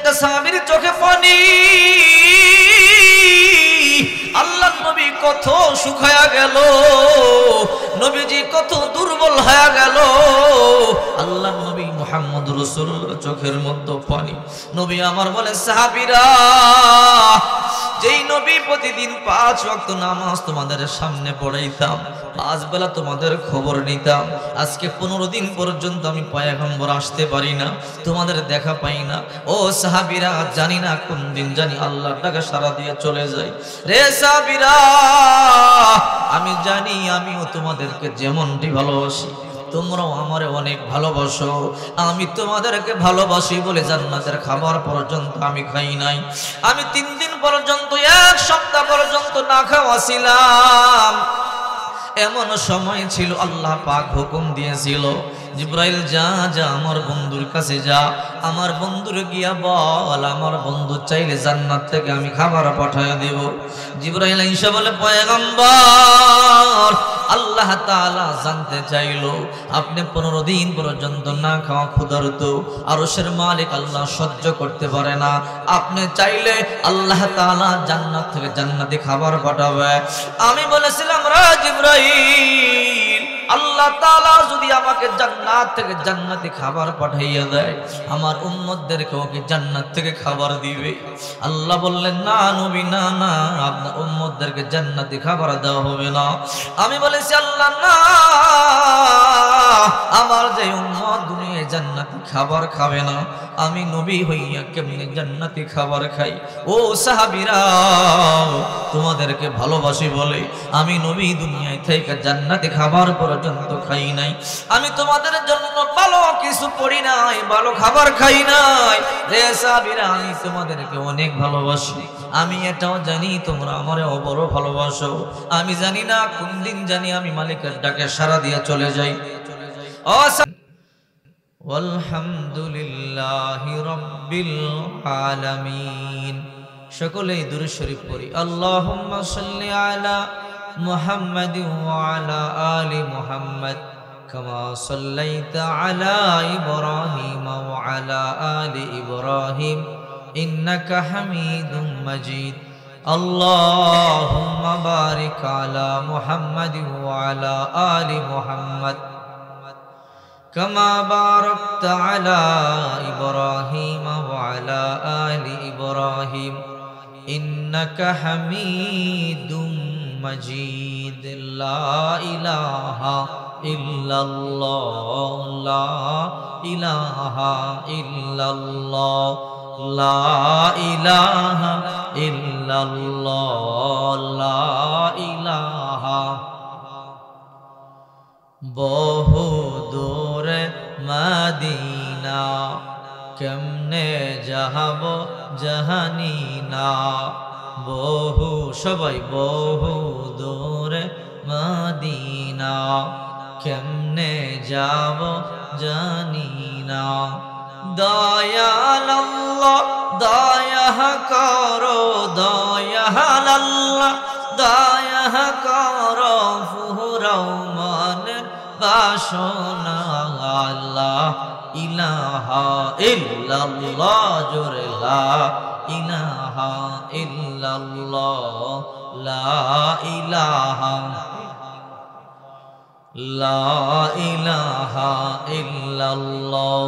প্রত্যেকটা সাহাবীর চোখে পানি। আল্লাহ নবী কত শুকায়া গেল, নবীজি কত দুর্বল হয়ে গেল। আল্লাহ নবী মুহাম্মদ রাসূলুল্লাহ চোখের মধ্যে পানি। নবী আমার বলে, সাহাবীরা, যেই নবী প্রতিদিন 5 ওয়াক্ত নামাজ তোমাদের সামনে পড়াইতাম, 5 বেলা তোমাদের খবর নিতাম, আজকে 15 দিন পর্যন্ত আমি পয়গম্বর আসতে পারি না, তোমাদের দেখা পাই না। ও সাহাবীরা, জানি না কোন দিন জানি আল্লাহর ডাকে সাড়া দিয়ে চলে যাই। রে সাহাবীরা, আমি জানি আমিও তোমাদেরকে যেমনটি ভালোবাসি, তোমরাও আমারে অনেক ভালোবাসো। আমি তোমাদেরকে ভালোবাসি বলে জান্নাতের খাবার পর্যন্ত আমি খাই নাই। আমি 3 দিন পর্যন্ত, 1 সপ্তাহ পর্যন্ত না খাওয়া ছিলাম। এমন সময় ছিল আল্লাহ পাক হুকুম দিয়েছিল, জিবরাইল যা যা আমার বন্ধুর কাছে যা, আমার বন্ধুর গিয়া বল আমার বন্ধু চাইলে জান্নাত থেকে আমি খাবার পাঠিয়ে দেব। জিবরাইল আইসা বলে, পয়গম্বর, আল্লাহ তাআলা জানতে চাইলো আপনি 15 দিন পর্যন্ত না খাওয়া ক্ষুধার্ত, আরশের মালিক আল্লাহ সহ্য করতে পারে না, আপনি চাইলে আল্লাহ তাআলা জান্নাত থেকে জান্নাতি খাবার পাঠাবে। আমি বলেছিলাম, রা জিবরাইল, আল্লাহ তাআলা যদি আমাকে জান্নাত থেকে জান্নাতি খাবার পাঠাইয়া দেয়, আমার উম্মতদেরকেও কি জান্নাত থেকে খাবার দিবে? আল্লাহ বললেন, না নবী, না না, আপনার উম্মতদেরকে জান্নাতি খাবার দেওয়া হবে না। আমি বলেছি, আল্লাহ না, আমার যে উম্মত দুনিয়ায় জান্নাতি খাবার খাবে না, আমি নবী হইয়া কেমনে জান্নাতি খাবার খাই? ও সাহাবীরা, তোমাদেরকে ভালোবাসি বলে আমি নবী দুনিয়ায় থেকে জান্নাতি খাবার পর্যন্ত খাই নাই। আমি তোমাদের জন্য ভালো কিছু পড়ি নাই, ভালো খাবার খাই নাই। রে সাহাবীরা, আমি তোমাদেরকে অনেক ভালোবাসি। আমি এটাও জানি তোমরা আমারে বড় ভালোবাসো। আমি জানি না কোন দিন জানি আমি মালিকের ডাকে সাড়া দিয়ে চলে যাই। আলহামদুলিল্লাহি রাব্বিল আলামিন। সকলেই দুরূদ শরীফ পড়ি। আল্লাহুম্মা সাল্লি আলা মুহাম্মাদিন ওয়া আলা আলি মুহাম্মাদ কামা সাল্লাইতা আলা ইব্রাহিম ওয়া আলা আলি ইব্রাহিম ইন্নাকা হামিদুম মাজিদ। আল্লাহুম্মা বারিক আলা মুহাম্মাদিন ওয়া আলা আলি মুহাম্মাদ কামা বারাকতা আলা ইব্রাহিম ওয়া আলা আলি ইব্রাহিম ইন্নাকা হামিদুম মাজিদ। লা ইলাহা ইল্লাল্লাহ, লা ইলাহা ইল্লাল্লাহ, লা ইলাহা ইল্লাল্লাহ, লা ইলাহা। বহু দূরে মদিনা, কেমনে যাহব জাহানি না। বহু সবাই, বহু দূরে মদিনা, কেমনে যাব জানি না। দয়াল আল্লাহ দয়া করো, দয়াল আল্লাহ দয়া করো, ফুরাও মনের বাসনা। লা ইলাহা ইল্লাল্লাহ, জোরে লা ইলাহা ইল্লাল্লাহ, লা ইলাহা, লা ইলাহা ইল্লাল্লাহ।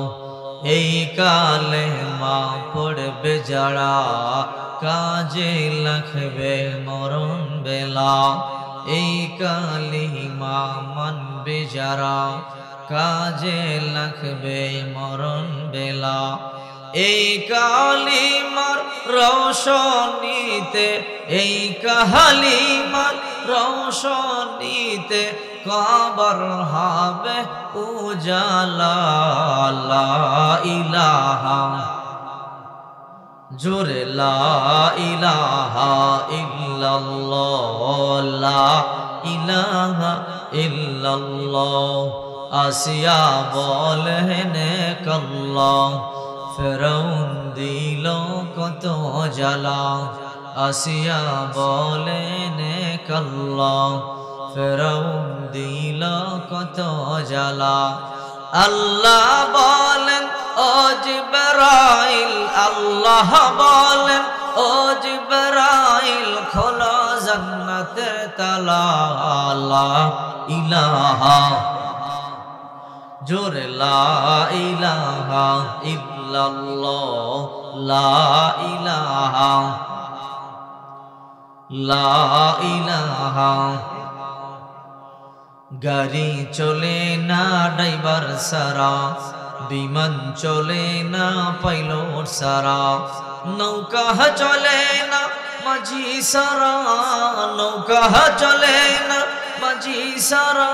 এই কালেমা পড়বে যারা, কাজে লাগবে মরণ বেলা। এই কালিমা মানবে যারা, কাজে লাগবে মরণ বেলা। এই কালিমার রোশনীতে, এই কালিমার রোশনীতে কবর হবে উজালা। লা ইলাহা, জোরে লা ইলাহা ইল্লাল্লাহ, লা ইলাহা ইল্লাল্লাহ। আসিয়া বলেন কাল্লাহ, ফেরাউন দিল কত জ্বালা। আসিয়া বলেন কাল্লাহ, ফেরাউন দিল কত জ্বালা। আল্লাহ বলেন, ও ও জিবরাইল আল্লাহ বলেন ও জিবরাইল খোলো জান্নাতের তালা লা ইলাহা জোরে লা ইলাহা ইল্লাল্লাহ লা ইলাহা লা ইলাহা গাড়ি চলে না ড্রাইভার সারা বিমান চলে না পাইলট সারা নৌকা চলে না মাঝি সারা নৌকা চলে না মাঝি সারা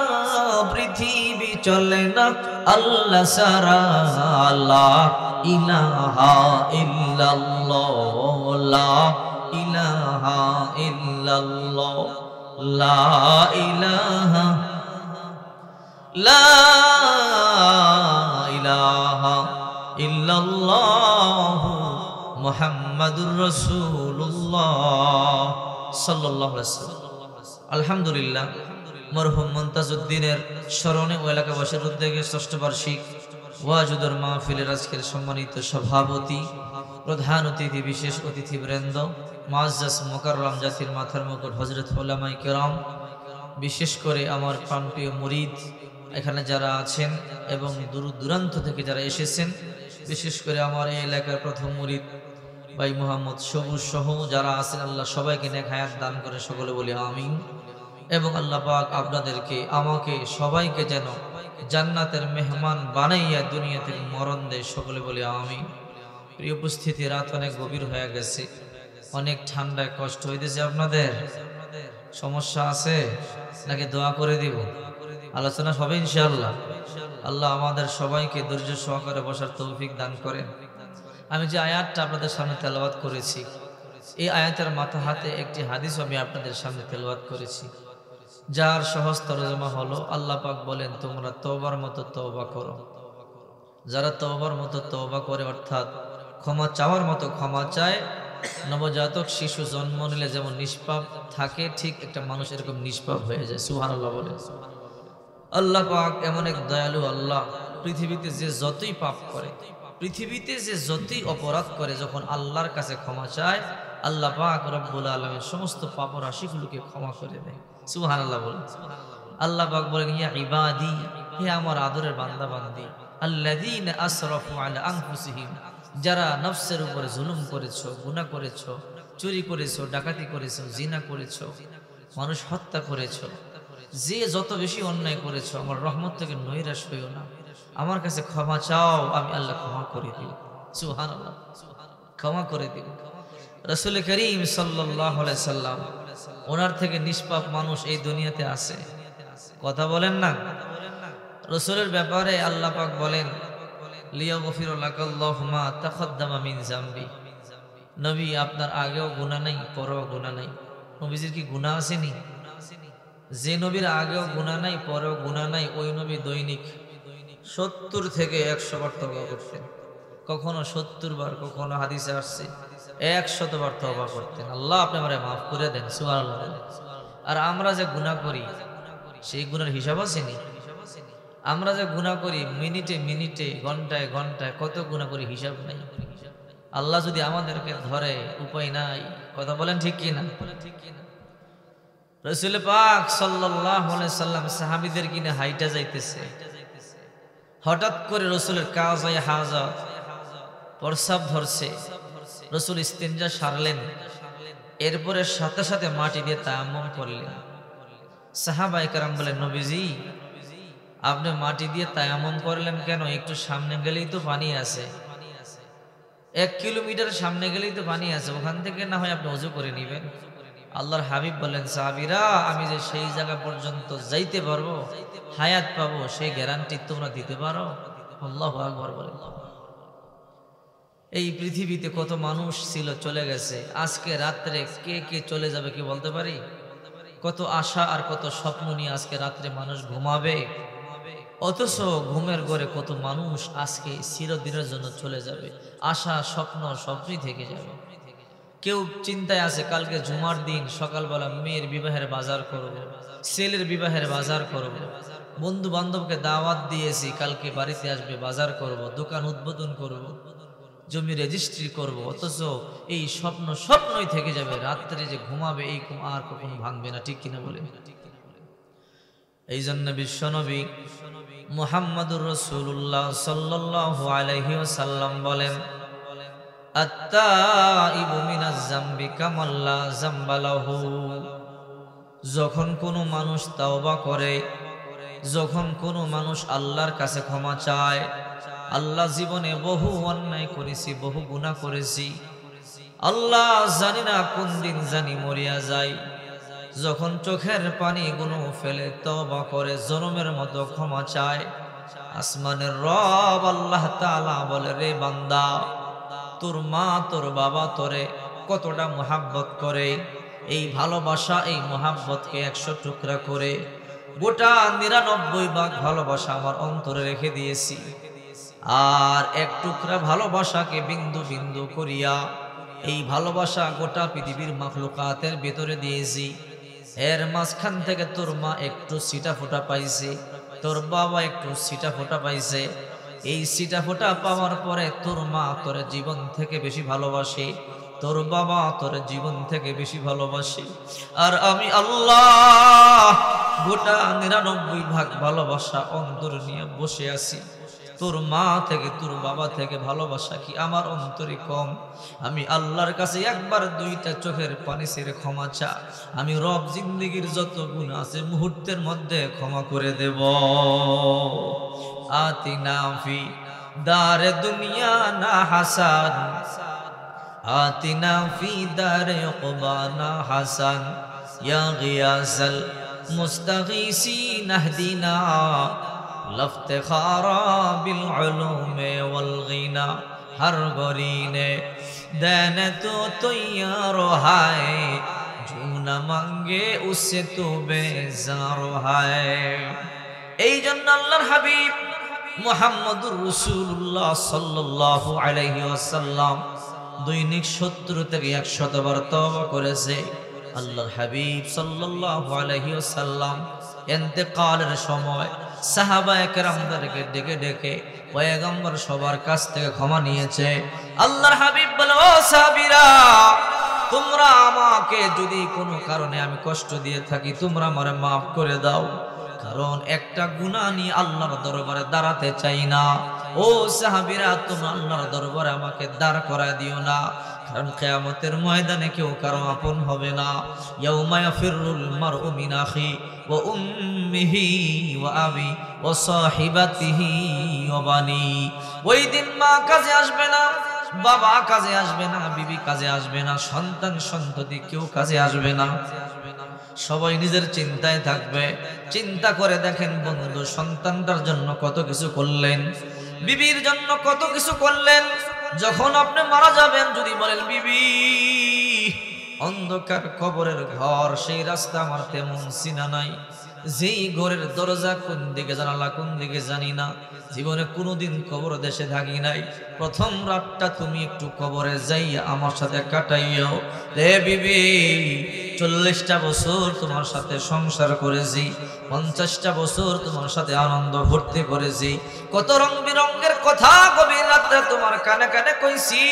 পৃথিবী চলে না আল্লাহ সারা লা ইলাহা ইল্লাল্লাহ লা ইলাহা ইল্লাল্লাহ লা ইলাহা লা ইলাহা ইল্লাল্লাহ মুহাম্মাদুর রাসূলুল্লাহ সাল্লাল্লাহু আলাইহি ওয়াসাল্লাম। আলহামদুলিল্লাহ, মরহুম মুনতাজউদ্দিনের স্মরণে ও এলাকাবাসীর উদ্যোগে ষষ্ঠ বার্ষিক ওয়াজুদুর মাহফিলের আজকের সম্মানিত সভাপতি, প্রধান অতিথি, বিশেষ অতিথিবৃন্দ, মুআজ্জাজ মুকাররম জাতির মাথার মুকুট হযরত উলামায়ে কেরাম, বিশেষ করে আমার প্রাণপ্রিয় মুরিদ এখানে যারা আছেন এবং দূর দূরান্ত থেকে যারা এসেছেন, বিশেষ করে আমার এই এলাকার প্রথম মুরিদ ভাই মোহাম্মদ সবুজ সহ যারা আছেন, আল্লাহ সবাইকে নেক হায়াত দান করে সকলে বলি আমিন। এবং আল্লাহ পাক আপনাদেরকে আমাকে সবাইকে যেন জান্নাতের মেহমান বানাইয়া দুনিয়া থেকে মরণ দেয়, সকলে বলি আমিন। প্রিয় উপস্থিতি, রাত অনেক গভীর হয়ে গেছে, অনেক ঠান্ডায় কষ্ট হইতেছে। আপনাদের সমস্যা আছে নাকি দোয়া করে দিব? আলোচনা হবে ইনশাআল্লাহ। আল্লাহ আমাদের সবাইকে ধৈর্য সহকারে বসার তৌফিক দান করেন। আমি যে আয়াতটা আপনাদের সামনে তেলাওয়াত করেছি, এই আয়াতের মাথা হাতে একটি হাদিস আমি আপনাদের সামনে তেলাওয়াত করেছি, যার সহজ তরজমা হলো আল্লাহ পাক বলেন তোমরা তওবার মতো তওবা করো। যারা তওবার মতো তওবা করে, অর্থাৎ ক্ষমা চাওয়ার মতো ক্ষমা চায়, নবজাতক শিশু জন্ম নিলে যেমন নিষ্পাপ থাকে, ঠিক একটা মানুষ এরকম নিষ্পাপ হয়ে যায়। সুবহানাল্লাহ বলেন। আল্লাহ পাক এমন এক দয়ালু আল্লাহ, পৃথিবীতে যে যতই পাপ করে, পৃথিবীতে যে যতই অপরাধ করে, যখন আল্লাহর কাছে ক্ষমা চায়, আল্লাহ পাক রব্বুল আলামিন সমস্ত পাপ রাশিগুলোকে ক্ষমা করে দেয়। সুবহানাল্লাহ বলেন। আল্লাহ পাক বলেন ইয়া ইবাদি, হে আমার আদরের বান্দা বান্দি, আল্লাযীনা আসরাফু আলা আনফুসিহিম, যারা নফসের উপরে জুলুম করেছো, গুনাহ করেছো, চুরি করেছো, ডাকাতি করেছো, জিনা করেছো, মানুষ হত্যা করেছো, যে যত বেশি অন্যায় করেছো, আমার রহমত থেকে নৈরাশ হইও না, আমার কাছে ক্ষমা চাও, আমি আল্লাহ ক্ষমা করে দিব। সুবহানাল্লাহ, ক্ষমা করে দিব। রাসূল করিম সাল্লাল্লাহু আলাইহি সাল্লাম, ওনার থেকে নিষ্পাপ মানুষ এই দুনিয়াতে আছে? কথা বলেন না। রাসূলের ব্যাপারে আল্লাহ পাক বলেন লিয়াগফিরু লাকাল্লাহু মা তাকদ্দামা মিন যামবি, নবী আপনার আগেও গুনাহ নাই, পরেও গুনাহ নাই। নবীজির কি গুনাহ আসেনি? যে নবীর আগেও গুনাহ নাই, পরেও গুনাহ নাই, ওই নবী দৈনিক 70 থেকে 100 বার তওবা করতেন। কখনো 70 বার, কখনো হাদিসে আসছে 100 বার তওবা করতেন। আল্লাহ আপনি আমারে মাফ করে দেন। সুবহানাল্লাহ। আর আমরা যে গুনাহ করি, সেই গুনার হিসাব আসেনি? আমরা যে গুনাহ করি মিনিটে মিনিটে, ঘন্টায় ঘন্টায়, কত গুনাহ করি, হিসাব নাই। আল্লাহ যদি আমাদেরকে ধরে, উপায় নাই। কথা বলেন ঠিক কি না? রাসূল পাক সাল্লাল্লাহু আলাইহি সাল্লাম সাহাবীদের কিনে হাইটা যাইতেছে, হঠাৎ করে রাসূলের কাজায়ে হাজাত, প্রস্রাব ধরছে। রাসূল ইস্তিনজা সারলেন, এরপরে সাথে সাথে মাটি দিয়ে তায়াম্মুম করলেন। সাহাবায়ে কেরাম বলেন নবীজি আপনি মাটি দিয়ে তায়াম্মুম করলেন কেন? একটু সামনে গেলেই তো পানি আছে, 1 কিলোমিটার সামনে গেলেই তো পানি আছে, ওখান থেকে না হয় আপনি ওযু করে নেবেন। আল্লাহর হাবিব বলেন সাহাবীরা আমি যে সেই জায়গা পর্যন্ত যাইতে পারবো, হায়াত পাবো, সেই গ্যারান্টি তোমরা দিতে পারো? আল্লাহু আকবার বলেন। এই পৃথিবীতে কত মানুষ ছিল, চলে গেছে। আজকে রাত্রে কে কে চলে যাবে কি বলতে পারি? কত আশা আর কত স্বপ্ন নিয়ে আজকে রাত্রে মানুষ ঘুমাবে, অথচ ঘুমের ঘরে কত মানুষ আজকে চিরদিনের জন্য চলে যাবে। আশা স্বপ্ন সবই থেকে যাবে। কেউ চিন্তায় আছে কালকে জুমার দিন, সকালবেলা মেয়ের বিবাহের বাজার করব, ছেলের বিবাহের বাজার করব, বন্ধু বান্ধবকে দাওয়াত দিয়েছি, কালকে বাড়িতে আসবে, বাজার করব, দোকান উদ্বোধন করব, জমি রেজিস্ট্রি করব, অথচ এই স্বপ্নই থেকে যাবে। রাত্রে যে ঘুমাবে এই ঘুম আর কখনো ভাঙবে না, ঠিক কিনা বলেন? এই জন্য বিশ্বনবী মুহাম্মদুর রাসূলুল্লাহ সাল্লাল্লাহু আলাইহি ওয়াসাল্লাম বলেন, আত-তাইবু মিনাজ যামবি কামান লা যামবা লাহু। যখন কোনো মানুষ তাওবা করে, যখন কোনো মানুষ আল্লাহর কাছে ক্ষমা চায়, আল্লাহ জীবনে বহু অন্যায় করেছি, বহু গুনাহ করেছি, আল্লাহ জানি না কোন দিন জানি মরিয়া যাই, যখন চোখের পানি গুলো ফেলে তওবা করে জনমের মতো ক্ষমা চায়, আসমানের রব আল্লাহ তাআলা বলে, রে বান্দা, তোর মা তোর বাবা তোরে কতটা মুহাব্বত করে, এই ভালোবাসা এই মুহাব্বতকে 100 টুকরা করে গোটা 99 ভাগ ভালোবাসা আমার অন্তরে রেখে দিয়েছি, আর 1 টুকরা ভালোবাসাকে বিন্দু বিন্দু করিয়া এই ভালোবাসা গোটা পৃথিবীর মাখলুকাতের ভিতরে দিয়েছি। এর মাঝখান থেকে তোর মা একটু সিটা ফোটা পাইছে, তোর বাবা একটু সিটা ফোটা পাইছে, এই সিটা ফোটা পাওয়ার পরে তোর মা তোর জীবন থেকে বেশি ভালোবাসে, তোর বাবা তোর জীবন থেকে বেশি ভালোবাসে, আর আমি আল্লাহ গোটা 99 ভাগ ভালোবাসা অন্তরে নিয়ে বসে আছি। তোর মা থেকে তোর বাবা থেকে ভালোবাসা কি আমার অন্তরে কম? আমি আল্লাহর কাছে একবার 2টা চোখের পানি ছেড়ে ক্ষমা চা, আমি রব জিন্দেগীর যত গুনাহ আছে মুহূর্তের মধ্যে ক্ষমা করে দেব। আতিনা ফি দারে দুনিয়া না হাসান, আতিনা ফি দারে উকবানা হাসান, ইয়া গিয়াসাল মুস্তাগীসিন আহদিনা লফতেখারা বিল উলুমে ওয়াল গিনা, হর গরিনে দেন তো তৈয়ার হায়, जो न मांगे उससे तो बेजार है। এই জন্য আল্লাহর হাবিব মুহাম্মদুর রাসূলুল্লাহ সাল্লাল্লাহু আলাইহি ওয়াসাল্লাম দৈনিক 70 থেকে 100 বার তওবা করেছে। আল্লাহর হাবিব সাল্লাল্লাহু আলাইহি ওয়াসাল্লাম ইন্তেকালের সময় সাহাবায়ে কেরামদেরকে ডেকে ডেকে পয়গম্বর সবার কাছ থেকে ক্ষমা নিয়েছে। আল্লাহর হাবিব বলে, ও সাহাবীরা, তোমরা আমাকে যদি কোনো কারণে আমি কষ্ট দিয়ে থাকি তোমরা আমারে maaf করে দাও, কারণ একটা গুনাহ নিয়ে আল্লাহর দরবারে দাঁড়াতে চাই না। ও সাহাবীরা, তোমরা আল্লাহর দরবারে আমাকে দাঁড় করায় দিও না, কারণ কিয়ামতের ময়দানে কেউ কারো আপন হবে না। ইয়াউমা ইয়াফিরুল মারউ মিন আখি ওয়া উম্মিহি ওয়া আবি ওয়া সাহিবাতিহি ওয়া বানি। ওই দিন মা কাজে আসবে না, বাবা কাজে আসবে না, বিবি কাজে আসবে না, সন্তান সন্ততি কেউ কাজে আসবে না, সবাই নিজের চিন্তায় থাকবে। চিন্তা করে দেখেন বন্ধু, সন্তানটার জন্য কত কিছু করলেন, বিবির জন্য কত কিছু করলেন। যখন আপনি মারা যাবেন যদি বলেন, বিবি অন্ধকার কবরের ঘর, সেই রাস্তা আমার তেমন চিনা নাই, যেই ঘরের দরজা কোন দিকে জানালা কোন দিকে জানি না, জীবনে কোনোদিন কবর দেশে থাকি নাই, প্রথম রাতটা তুমি একটু কবরে যাইয়া আমার সাথে কাটাইও রে বিবি। 40টা বছর তোমার সাথে সংসার করেছি, 50টা বছর তোমার সাথে আনন্দ ভর্তি করেছি, কত রং বিরঙ্গের কথা গভীর রাত্রে তোমার কানে কানে কইছি,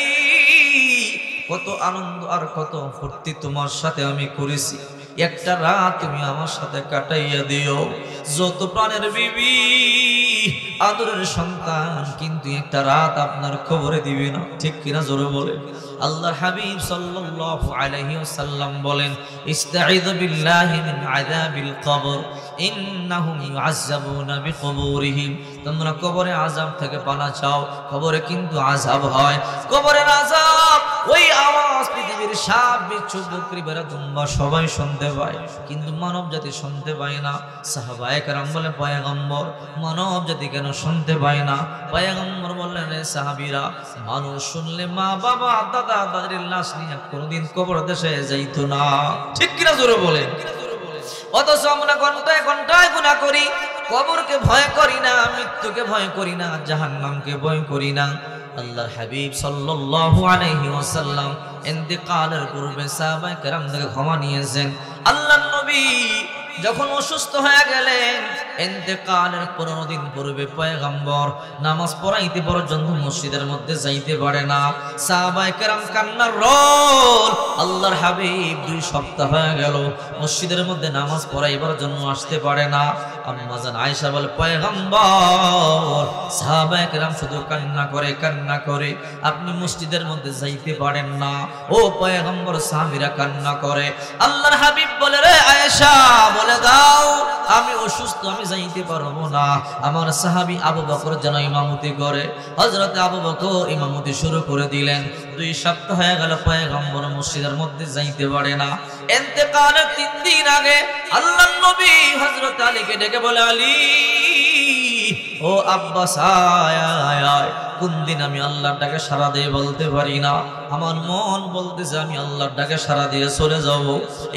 কত আনন্দ আর কত ফুর্তি তোমার সাথে আমি করেছি। একটা রাত তুমি আমার সাথে কাটাইয়া দিও। যত প্রাণের বিবি, আদরের সন্তান, কিন্তু একটা রাত আপনার খবরে দিবে না, ঠিক কিনা জোরে বলে। আল্লাহর হাবিব সাল্লাল্লাহু আলাইহি ওয়াসাল্লাম বলেন, ইস্তাঈযু বিল্লাহি মিন আযাবিল কবর ইন্নাহুম ইউআযাবুনা বিকুবুরিহিম। তোমরা কবরে আযাব থেকে পানা চাও, কবরে কিন্তু আযাব হয়। কবরের আযাব, ওই আওয়াজ পৃথিবীর সাপ বিচ্ছু বকরি ভেড়া দুম্বা সবাই শুনতে পায়, কিন্তু মানব জাতি শুনতে পায় না। সাহাবায়ে কেরাম বলে, পয়গম্বর মানব জাতি কেন শুনতে পায় না? পয়গম্বর বললেন, রে সাহাবীরা, মানুষ শুনলে মা বাবা দাদা দাদির লাশ নিয়ে কোনোদিন কবর দেশে যাইতো না, ঠিক কিনা জোরে বলেন। অথচ আমরা ঘন্টায় ঘন্টায় গুনাহ করি, কবরকে ভয় করি না, মৃত্যুকে ভয় করি না, জাহান্নামকে ভয় করি না। আল্লাহর হাবিব সাল্লাল্লাহু আলাইহি ওয়াসাল্লাম ইন্তেকালের পূর্বে সাহাবায়ে কেরামদেরকে ক্ষমা নিয়েছেন। আল্লাহর নবী যখন অসুস্থ হয়ে গেলেন, ইন্তেকালের 15 দিন পূর্বে পয়গম্বর নামাজ পড়াইতে পর্যন্ত মসজিদের মধ্যে যাইতে পারে না। সাহাবায়ে কেরাম কান্নার রোল। আল্লাহর হাবিব 2 সপ্তাহ হয়ে গেল মসজিদের মধ্যে নামাজ পড়াইবার জন্য আসতে পারে না। আম্মা জান আয়েশা বলে, পয়গম্বর সাহাবায়ে কেরাম শুধু কান্না করে, আপনি মসজিদের মধ্যে যাইতে পারেন না। ও পয়গম্বর, সাহাবীরা কান্না করে। আল্লাহর হাবিব বলে, রে আয়েশা বলে দাও আমি অসুস্থ, আমি যাইতে পারবো না। আমার সাহাবী আবু বকর যেন ইমামতি করে। হযরত আবু বকর ইমামতি শুরু করে দিলেন। 2 সপ্তাহ হয়ে গেল পয়গম্বর মসজিদের মধ্যে যাইতে পারে না। ইন্তেকালের 3 দিন আগে আল্লাহর নবী হযরত আলীকে ডেকে বলে, আলী ও আব্বাস আয়, কোন দিন আমি আল্লাহর ডাকে সাড়া দিয়ে বলতে পারি না। আমার মন বলতেছে আমি আল্লাহর ডাকে সাড়া দিয়ে চলে যাব,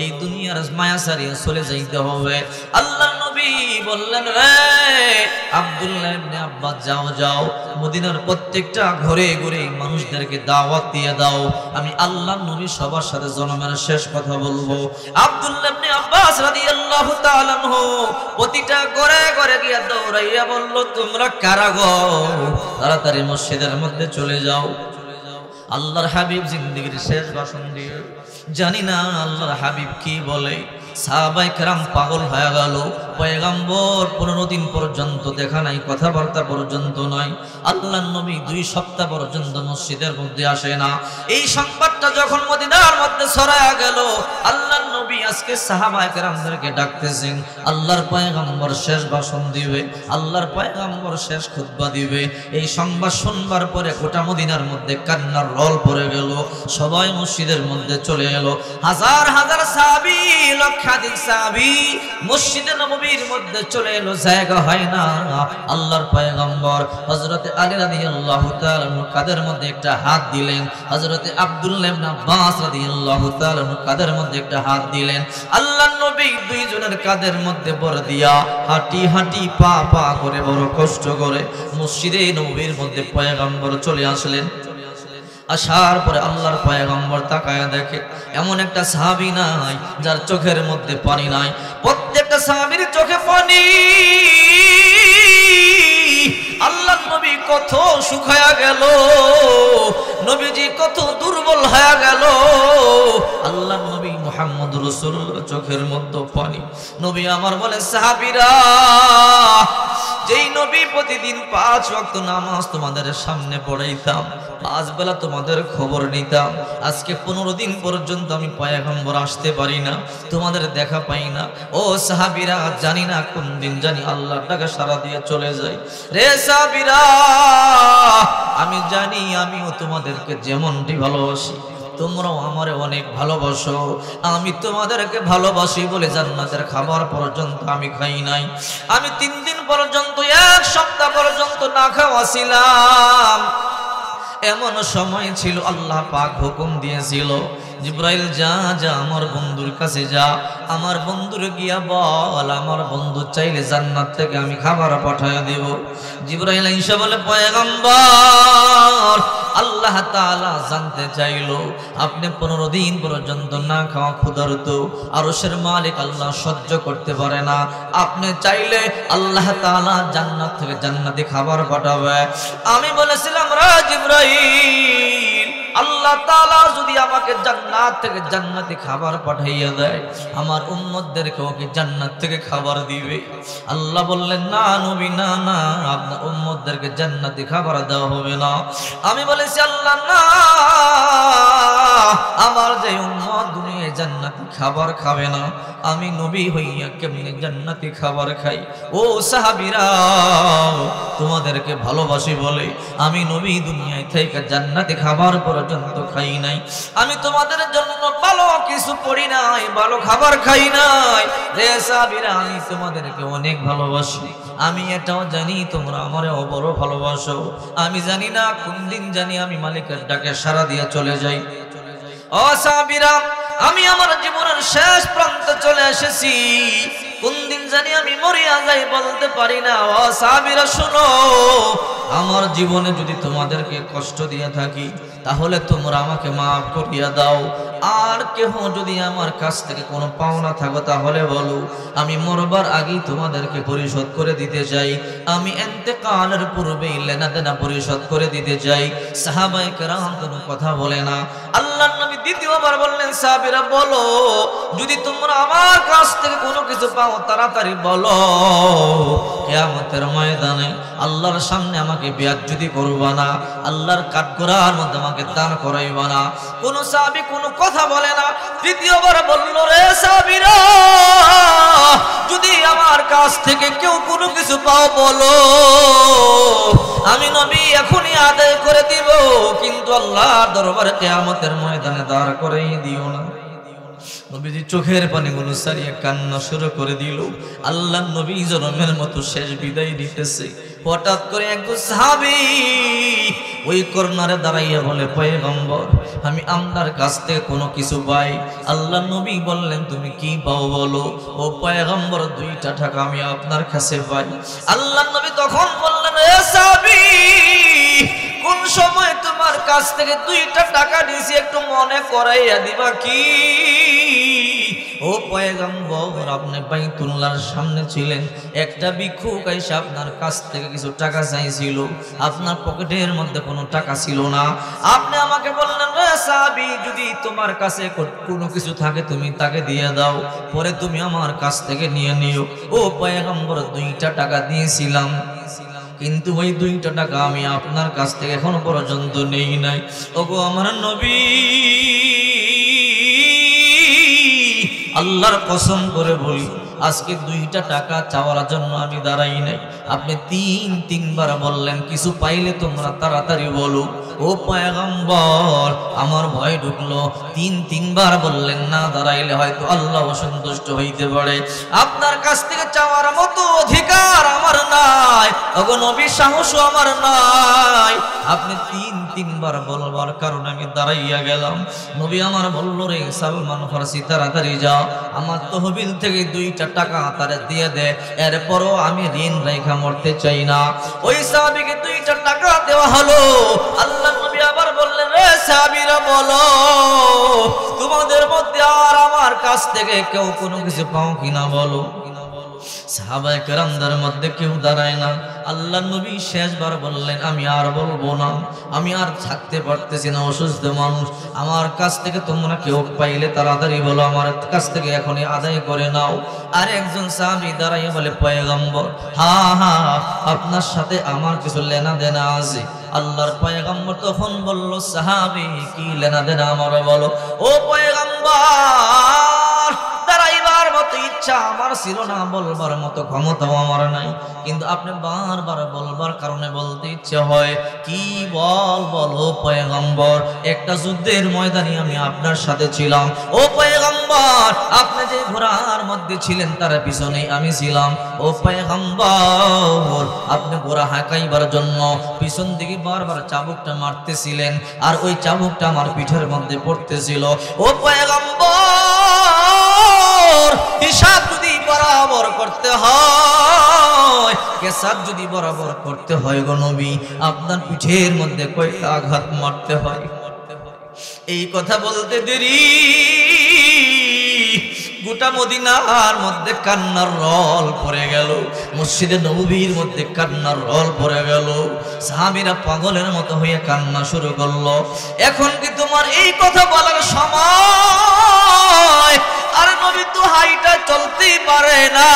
এই দুনিয়ার মায়া ছাড়িয়ে চলে যাইতে হবে। আল্লাহর নবী বললেন, রে আব্দুল্লাহ ইবনে আব্বাস যাও, মদিনার প্রত্যেকটা ঘরে ঘরে মানুষদেরকে দাওয়াত দিয়ে দাও। আমি আল্লাহর নবী সবার সাথে জনমের শেষ কথা বলবো। আব্দুল্লাহ ইবনে আব্বাস রাদিয়াল্লাহু তাআলা আনহু প্রতিটা ঘরে ঘরে গিয়ে দৌড়াইয়া বলল, তোমরা কারা গো, তাড়াতাড়ি মসজিদের মধ্যে চলে যাও। আল্লাহর হাবিব জিন্দেগীর শেষ ভাষণ দিয়ে, জানি না আল্লাহর হাবিব কি বলে, সাহাবায়ে কেরাম পাগল হয়ে গেল। পয়গম্বর 15 দিন পর্যন্ত দেখা নাই, কথাবার্তা পর্যন্ত নয়। আল্লাহর নবী 2 সপ্তাহ পর্যন্ত মসজিদের মধ্যে আসে না। এই সংবাদটা যখন মদিনার মধ্যে ছড়ায়া গেল, আল্লাহর নবী আজকে সাহাবায়ে কেরামদেরকে ডাকতেছেন। আল্লাহর পয়গম্বর শেষ ভাষণ দিবে, আল্লাহর পয়গম্বর শেষ খুতবা দিবে। এই সংবাদ শুনবার পরে গোটা মদিনার মধ্যে কান্নার রোল পড়ে গেল। সবাই মসজিদের মধ্যে চলে এলো। হাজার হাজার সাহাবী, লক্ষাধিক সাহাবী মসজিদে নববীর মধ্যে চলে এলো। জায়গা হয় না। আল্লাহর পয়গম্বর হযরত আলী রাদিয়াল্লাহু তাআলা কাদের মধ্যে একটা হাত দিলেন। হযরত আব্দুল্লাহ ইবনে আব্বাস রাদিয়াল্লাহু তাআলা কাদের মধ্যে একটা হাত দিলেন। আল্লাহর নবী 2 জনের কাদের মধ্যে বড় দিয়া হাঁটি হাঁটি পা পা করে বড় কষ্ট করে মসজিদে নববীর মধ্যে পয়গম্বর চলে আসলেন। আসার পরে আল্লাহর পয়গম্বর তাকায়া দেখে এমন একটা সাহাবী নাই যার চোখের মধ্যে পানি নাই। প্রত্যেকটা সাহাবীর চোখে পানি। আল্লাহর নবী কত শুকায়া গেল, নবীজি কত দুর্বল হয়ে গেল। আল্লাহর নবী মুহাম্মদ রাসূলুল্লাহ চোখের মধ্যে পানি। নবী আমার বলে, সাহাবীরা, যেই নবী প্রতিদিন 5 ওয়াক্ত নামাজ তোমাদের সামনে পড়াইতাম, 5 বেলা তোমাদের খবর নিতাম, আজকে 15 দিন পর্যন্ত আমি পয়গম্বর আসতে পারি না, তোমাদের দেখা পাই না। ও সাহাবীরা, জানি না কোন দিন জানি আল্লাহর ডাকে সাড়া দিয়ে চলে যাই। রে সাহাবীরা, আমি জানি আমিও তোমাদেরকে যেমনটি ভালোবাসি, তোমরাও আমারে অনেক ভালোবাসো। আমি তোমাদেরকে ভালোবাসি বলে জান্নাতের খাবার পর্যন্ত আমি খাই নাই। আমি 3 দিন পর্যন্ত, 1 সপ্তাহ পর্যন্ত না খাওয়া ছিলাম। এমন সময় ছিল আল্লাহ পাক হুকুম দিয়েছিল, জিবরাইল যা যা আমার বন্ধুর কাছে যা, আমার বন্ধুর গিয়া বল আমার বন্ধু চাইলে জান্নাত থেকে আমি খাবার পাঠায়া দেব। জিবরাইল আইসা বলে, পয়গম্বর আল্লাহ তাআলা জানতে চাইলো আপনি 15 দিন পর্যন্ত না খাওয়া ক্ষুধার্ত, আরশের মালিক আল্লাহ সহ্য করতে পারে না, আপনি চাইলে আল্লাহ তাআলা জান্নাত থেকে জান্নাতি খাবার পাঠাবে। আমি বলেছিলাম, রা জিবরাইল, আল্লাহ তাআলা যদি আমাকে জান্নাত থেকে জান্নাতি খাবার পাঠাইয়া দেয়, আমার উম্মতদেরকেও কি জান্নাত থেকে খাবার দিবে? আল্লাহ বললেন, না নবী, না না, আপনার উম্মতদেরকে জান্নাতি খাবার দেওয়া হবে না। আমি বলেছি, আল্লাহ না, আমার যে উম্মত দুনিয়ায় জান্নাতি খাবার খাবে না, আমি নবী হইয়া কেমনে জান্নাতি খাবার খাই? ও সাহাবীরা, তোমাদেরকে ভালোবাসি বলে আমি নবী দুনিয়ায় থেকে জান্নাতি খাবার পর্যন্ত খাই নাই। আমি তোমাদের জন্য ভালো কিছু পড়ি নাই, ভালো খাবার খাই নাই। রে সাহাবীরা, আমি তোমাদেরকে অনেক ভালোবাসি। আমি এটাও জানি তোমরা আমারও বড় ভালোবাসো। আমি জানি না কোন দিন জানি আমি মালিকের ডাকে সাড়া দিয়ে চলে যাই। ও সাহাবীরা, আমি আমার জীবনের শেষ প্রান্তে চলে এসেছি। কোন দিন জানি আমি মরিয়া যাই বলতে পারি না। ও সাহাবীরা শোনো, আমার জীবনে যদি তোমাদেরকে কষ্ট দিয়ে থাকি তাহলে তোমরা আমাকে মাফ করিয়া দাও। আর কেহ যদি আমার কাছ থেকে কোনো পাওনা থাকো তাহলে বলো, আমি মরবার আগেই তোমাদেরকে পরিশোধ করে দিতে চাই। আমি ইন্তেকালের পূর্বেই লেনাদেনা পরিশোধ করে দিতে চাই। সাহাবায়ে কেরাম কোনো কথা বলে না। আল্লাহর নবী দ্বিতীয়বার বললেন, সাহাবীরা বলো, যদি তোমরা আমার কাছ থেকে কোনো কিছু পাও তাড়াতাড়ি বলো। কিয়ামতের ময়দানে আল্লাহর সামনে আমাকে বেয়াজ্জতি করবা না, আল্লাহর কাঠগড়ার মধ্যে আমাকে দাঁড় করাইবা না। কোন সাহাবী কোনো কথা বলে না। তৃতীয়বার বলল, রে সাহাবীরা, যদি আমার কাছ থেকে কেউ কোনো কিছু পাও বলো, আমি নবী এখনই আদায় করে দিব, কিন্তু আল্লাহর দরবারে কিয়ামতের ময়দানে দাঁড় করাই দিও না। নবীজি চোখের পানিগুলো সারিয়ে কান্না শুরু করে দিল। আল্লাহ নবী জনমের মতো শেষ বিদায় দিতেছে। হঠাৎ করে একজন সাহাবী ওই কর্নারে দাঁড়াইয়া বলে, পয়গম্বর, আমি আপনার কাছ থেকে কোনো কিছু পাই। আল্লাহ নবী বললেন, তুমি কি পাও বলো। ও পয়গম্বর, 2টা টাকা আমি আপনার কাছে পাই। আল্লাহ নবী তখন বললেন, এ সাহাবী, কোন সময় তোমার কাছ থেকে 2টা টাকা নিয়েছি একটু মনে করাইয়া দিবা কি? ও পয়গম্বর, আপনি বাইতুল্লাহর সামনে ছিলেন, একটা ভিক্ষুক এসে আপনার কাছ থেকে কিছু টাকা চাইছিল, আপনার পকেটের মধ্যে কোনো টাকা ছিল না। আপনি আমাকে বললেন, রে সাহাবী, যদি তোমার কাছে কোনো কিছু থাকে তুমি তাকে দিয়ে দাও, পরে তুমি আমার কাছ থেকে নিয়ে নিও। ও পয়গম্বর, 2টা টাকা দিয়েছিলাম, কিন্তু ওই 2টা টাকা আমি আপনার কাছ থেকে এখনো পর্যন্ত নেই নাই। ওগো আমার নবী, আল্লাহর কসম করে বলি, আজকে 2টা টাকা চাওয়ার জন্য আমি দাঁড়াই নাই। আপনি 3বার বললেন, কিছু পাইলে তোমরা তাড়াতাড়ি বলো। ও পয়গম্বর, আমার ভয় ঢুকলো। 3বার বললেন, না দাঁড়াইলে হয়তো আল্লাহ অসন্তুষ্ট হইতে পারে, আপনার কাছ থেকে চাওয়ার মতো অধিকার আমার নাই। ওগো নবী, সাহসও আমার নাই। আপনি 3বার বলবার কারণে আমি দাঁড়াইয়া গেলাম। নবী আমার বলল, রে সালমান ফারসি, তাড়াতাড়ি যাও, আমার তহবিল থেকে 2টা টাকা তারে দিয়ে দে, এরপরও আমি ঋণ রেখা মরতে চাই না। ওই সাহাবীকে 2টা টাকা দেওয়া হলো। আল্লাহ নবী আবার বললেন, রে সাহাবীরা বলো, তোমাদের মধ্যে আর আমার কাছ থেকে কেউ কোনো কিছু পাও কিনা বলো। সাহাবায়ে কেরামদের মধ্যে কেউ দাঁড়ায় না। আল্লাহ নবী শেষবার বললেন, আমি আর বলবো না, আমি আর থাকতে পারতেছি না, অসুস্থ মানুষ। আমার কাছ থেকে তোমরা কেউ পাইলে তাড়াতাড়ি বলো, আমার কাছ থেকে এখনই আদায় করে নাও। আর একজন সাহাবী দাঁড়াইয়া বলে, পয়গম্বর, হ্যাঁ, আপনার সাথে আমার কিছু লেনা দেনা আছে। আল্লাহর পয়গম্বর তখন বলল, সাহাবী, কি লেনা দেনা আমার বলো। ও পয়গম্বর, দাঁড়াইবার মতো ইচ্ছা আমার ছিল না, বলবার মতো ক্ষমতাও আমার নাই, কিন্তু আপনি বারবার বলবার কারণে বলতে ইচ্ছে হয়। কি বলো পয়গম্বর, একটা যুদ্ধের ময়দানে আমি আপনার সাথে ছিলাম। ও পয়গম্বর, আপনি যে ঘোড়ার মধ্যে ছিলেন তার পিছনে আমি ছিলাম। ও পয়গম্বর, আপনি ঘোড়া হাঁকাইবার জন্য পিছন দিকে বারবার চাবুকটা মারতেছিলেন, আর ওই চাবুকটা আমার পিঠের মধ্যে পড়তেছিল। ও পয়গম্বর, হিসাব যদি বরাবর করতে হয়, কেসাব যদি বরাবর করতে হয় গো নবী, আপনার পিঠের মধ্যে কয়টা আঘাত মারতে হয়। এই কথা বলতে দেরি, গোটা মদিনার মধ্যে কান্নার রল পড়ে গেল, মসজিদে নববীর মধ্যে কান্নার রল পড়ে গেল। সাহাবীরা পাগলের মতো হয়ে কান্না শুরু করলো। এখন কি তোমার এই কথা বলার সময়? আর নবী তো হাইটা চলতেই পারে না,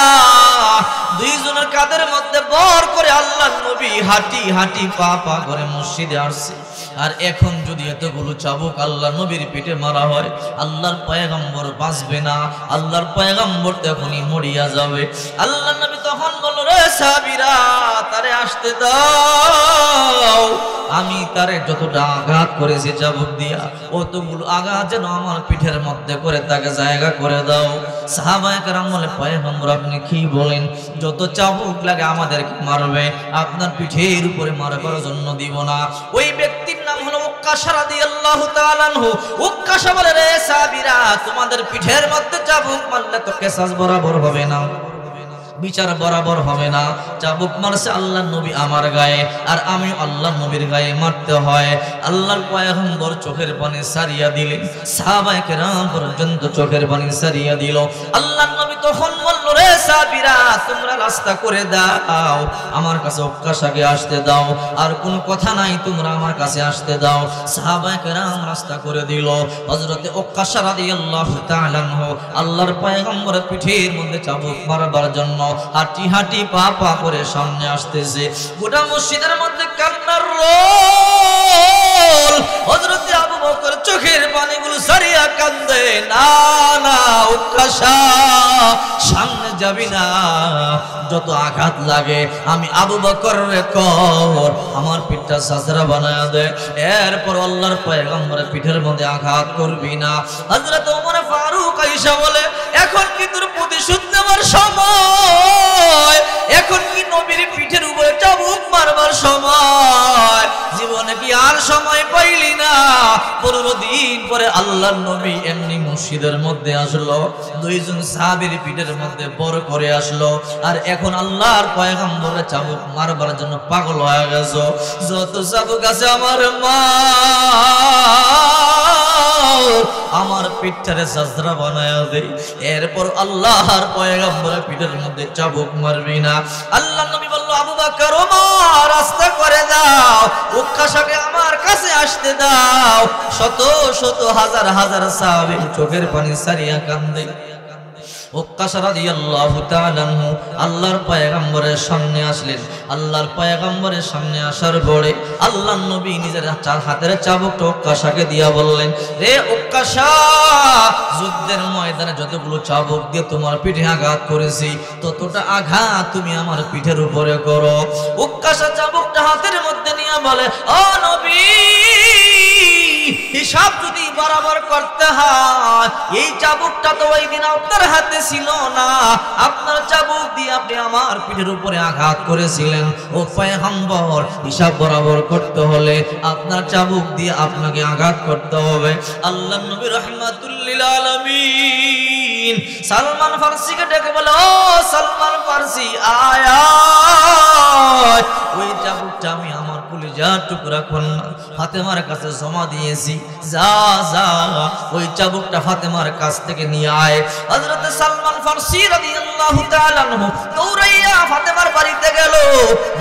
2জনের কাঁধের মধ্যে বর করে আল্লাহ নবী হাঁটি হাঁটি পা পা করে মসজিদে আসছে। আর এখন যদি এতগুলো চাবুক আল্লাহ নবীর পেটে মারা হয়, আল্লাহর পয়গম্বর বাঁচবে না, আল্লাহর পয়গম্বর তখনই মরিয়া যাবে। আল্লাহ নবী তখন বলল, রে সাহাবীরা, তারে আসতে দাও, আমি তারে যতটা আঘাত করেছি চাবুক দিয়া, অতগুলো আঘাত যেন আমার পিঠের মধ্যে করে তাকে জায়গা করে দাও। সাহাবায়ে কেরাম বলে, পয়গম্বর আপনি কি বলেন? যত চাবুক লাগে আমাদেরকে মারবে, আপনার পিঠের উপরে মারবার জন্য দিব না। ওই ব্যক্তির নাম হলো উক্কাশা রাদিয়াল্লাহু তাআলা আনহু। উক্কাশা বলে, রে সাহাবীরা, তোমাদের পিঠের মধ্যে চাবুক মারলে তো কেসাস বরাবর হবে না। বিচার বরাবর হবে না। চাবুক মারছে আল্লাহর নবী আমার গায়ে, আর আমি আল্লাহর নবীর গায়ে মারতে হয়। আল্লাহর পয়গম্বর চোখের পানি সারিয়া দিলেন, সাহাবায়ে কেরাম পর্যন্ত চোখের পানি সারিয়া দিল। আল্লাহর নবী তখন বলল, রে সাহাবীরা, তোমরা রাস্তা করে দাও, আমার কাছে ওক্কাশাকে আসতে দাও, আর কোনো কথা নাই, তোমরা আমার কাছে আসতে দাও। সাহাবায়ে কেরাম রাস্তা করে দিল। হযরতে ওক্কাশা রাদিয়াল্লাহু তাআলা আনহু আল্লাহর পয়গম্বরের পিঠের মধ্যে চাবুক মারবার জন্য হাঁটি হাঁটি পা পা করে সামনে আসতেছে। গোটা মসজিদের মধ্যে কান্নার রোল। হযরতে আবু বকর চোখের পানিগুলো সারিয়া কান্দে, না না ওক্কাশা, সামনে যাবি না, যত আঘাত লাগে আমি আবু বকরের কর, আমার পিঠটা সাজরা বানায়া দে, এরপর আল্লাহর পয়গম্বরের পিঠের মধ্যে আঘাত করবি না। হযরত ওমর ফারুক আয়েশা বলে, এখন কি তোর প্রতিশোধ নেওয়ার সময়? এখন কি নবীর পিঠের উপরে চাবুক মারবার সময়? জীবনে কি আর সময় পাইলি না? 15 দিন পরে আল্লাহর নবী এমনি মসজিদের মধ্যে আসলো, দুইজন সাহাবীর পিঠের মধ্যে বড় করে আসলো, আর এখন আল্লাহর পয়গম্বরের চাবুক মারবার জন্য পাগল হয়ে গেছো। যত চাবুক আছে আমার মা, আমার পিঠটারে সাজরা বানায়া দেই, এরপর আল্লাহর পয়গম্বরের পিঠের মধ্যে চাবুক মারবি না। আল্লাহর নবী বলল, আবু বকর, ওমর, রাস্তা করে দাও, ওক্কাশাকে আমার কাছে আসতে দাও। শত শত হাজার হাজার সাহাবী চোখের পানি সারিয়া কান্দে। ওক্কাশা রাদিয়াল্লাহু তাআলা আনহু আল্লাহর পয়গম্বরের সামনে আসলেন। আল্লাহর পয়গম্বরের সামনে আসার পরে আল্লাহর নবী নিজের হাতের চাবুকটা ওক্কাশাকে দিয়া বললেন, রে ওক্কাশা, যুদ্ধের ময়দানে যতগুলো চাবুক দিয়ে তোমার পিঠে আঘাত করেছি, ততটা আঘাত তুমি আমার পিঠের উপরে করো। ওক্কাশা চাবুকটা হাতের মধ্যে নিয়ে বলে, ও নবী, হিসাব যদি বরাবর করতে হয়, এই চাবুকটা তো ওই দিন আপনার হাতে ছিল না, আপনার চাবুক দিয়ে আপনি আমার পিঠের উপরে আঘাত করেছিলেন। ও পয়গম্বর, হিসাব বরাবর করতে হলে আপনার চাবুক দিয়ে আপনাকে আঘাত করতে হবে। আল্লাহর নবী রাহমাতুল লিল আলামিন সালমান ফারসিকে ডেকে বলে, ও সালমান ফারসি, আয় আয়, ওই চাবুকটা আমি আমার কলিজার টুকরা কন্যা ফাতেমার কাছে জমা দিয়েছি, যা যা ওই চাবুকটা ফাতেমার কাছ থেকে নিয়ে আয়। হযরত সালমান ফারসি রাদিয়াল্লাহু তাআলা আনহু দৌড়াইয়া ফাতেমার বাড়িতে গেল।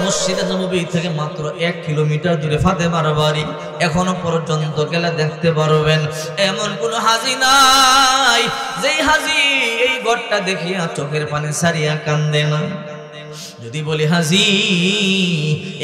মসজিদে নববী থেকে মাত্র 1 কিলোমিটার দূরে ফাতেমার বাড়ি। এখনো পর্যন্ত গেলে দেখতে পারবেন এমন কোন হাজি নাই যেই হাজি এই ঘরটা দেখিয়া চোখের পানি সারিয়া কান্দে না। যদি বলি, হাজি,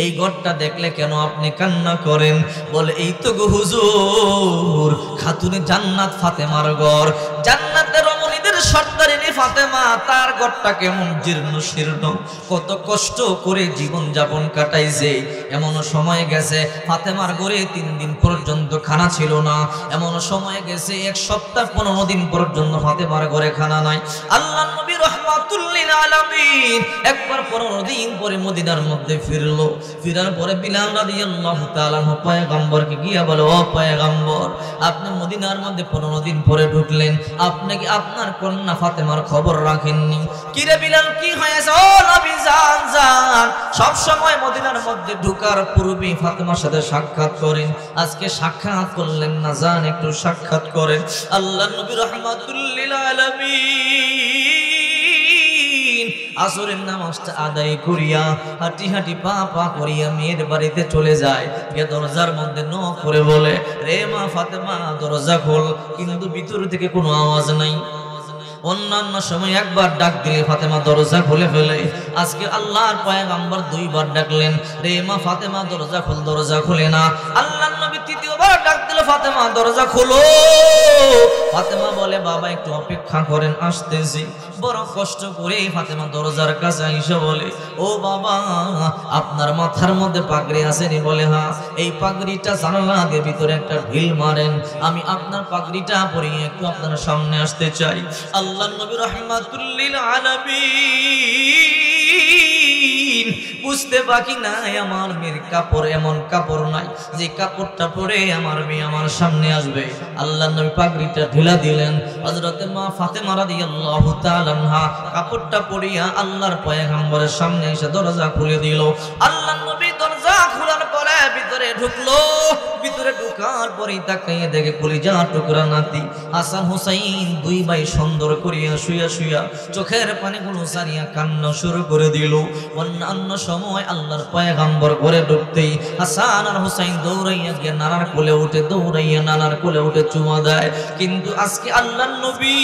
এই ঘরটা দেখলে কেন আপনি কান্না করেন? বলে, এই তো গো হুজুর, খাতুনে জান্নাত ফাতেমার ঘর, জান্নাতের রমণীদের সর্দারিনী ফাতেমা, তার ঘরটা কেমন জীর্ণ শীর্ণ, কত কষ্ট করে জীবন যাপন কাটাইছে। এমন সময় গেছে ফাতেমার ঘরে 3 দিন পর্যন্ত খানা ছিল না, এমন সময় গেছে 1 সপ্তাহ 15 দিন পর্যন্ত ফাতেমার ঘরে খানা নাই। আল্লাহর নবী রাহমাতুল লিল আলামিন একবার 15 দিন পরে মদিনার মধ্যে ফিরলো। ফিরার পরে বিলাল রাদিয়াল্লাহু তাআলা পয়গম্বরকে গিয়া বলে, ও পয়গম্বর, আপনি মদিনার মধ্যে 15 দিন পরে ঢুকলেন, আপনি কি আপনার কন্যা ফাতেমার খবর রাখেননি? কি রে বিলাল, কি হয়েছে? ও নবী, জান জান, সব সময় মদিনার মধ্যে ঢোকার পূর্বে ফাতেমার সাথে সাক্ষাৎ করেন, আজকে সাক্ষাৎ করলেন না, জান একটু সাক্ষাৎ করেন। আল্লাহর নবী রাহমাতুল লিল আলামিন আসরের নামাজটা আদায় করিয়া হাঁটি হাঁটি পা পা করিয়া মেয়ের বাড়িতে চলে যায়। গিয়ে দরজার মধ্যে নক করে বলে, রে মা ফাতেমা, দরজা খোল। কিন্তু ভিতর থেকে কোনো আওয়াজ নাই। অন্যান্য সময় একবার ডাক দিলে ফাতেমা দরজা খুলে ফেলে, আজকে আল্লাহর পয়গম্বর 2 বার ডাকলেন, রে মা ফাতেমা দরজা খোল, দরজা খুলে না। আল্লাহর নবী 3য় ডাক দিল, ফাতেমা দরজা খোলো। ফাতেমা বলে, বাবা একটু অপেক্ষা করেন, আসতেছি। বড় কষ্ট করে ফাতেমা দরজার কাছে এসে বলে, ও বাবা, আপনার মাথার মধ্যে পাগড়ি আসেনি? বলে, হ্যাঁ। এই পাগড়িটা জানালা দিয়ে ভিতরে একটা ঢিল মারেন, আমি আপনার পাগড়িটা পরিয়ে একটু আপনার সামনে আসতে চাই। আল্লাহর নবী রাহমাতুল লিল আলামিন বুঝতে বাকি নাই আমার মেয়ের কাপড় এমন কাপড় নাই যে কাপড়টা পরে আমার মেয়ে আমার সামনে আসবে। আল্লাহর নবী পাগড়িটা ঢিলা দিলেন। হযরত মা ফাতেমা রাদিয়াল্লাহু তাআলা আনহা কাপড়টা পরিয়া আল্লাহর পয়গম্বরের সামনে এসে দরজা খুলে দিল। আল্লাহর নবী দরজা খোলার পরে ভিতরে ঢুকলো। ভিতরে ঢোকার পরেই তাকাইয়ে দেখে কলিজার টুকরা নাতি হাসান হুসাইন দুই ভাই সুন্দর করিয়া শুইয়া শুইয়া চোখের পানিগুলো সারিয়া কান্না শুরু করে দিল। অন্যান্য সময় আল্লাহর পয়গম্বর ঘরে ঢুকতেই হাসান আর হুসাইন দৌড়াইয়া গিয়ে নানার কোলে উঠে দৌড়াইয়া নানার কোলে উঠে চুমা দেয়। কিন্তু আজকে আল্লাহর নবী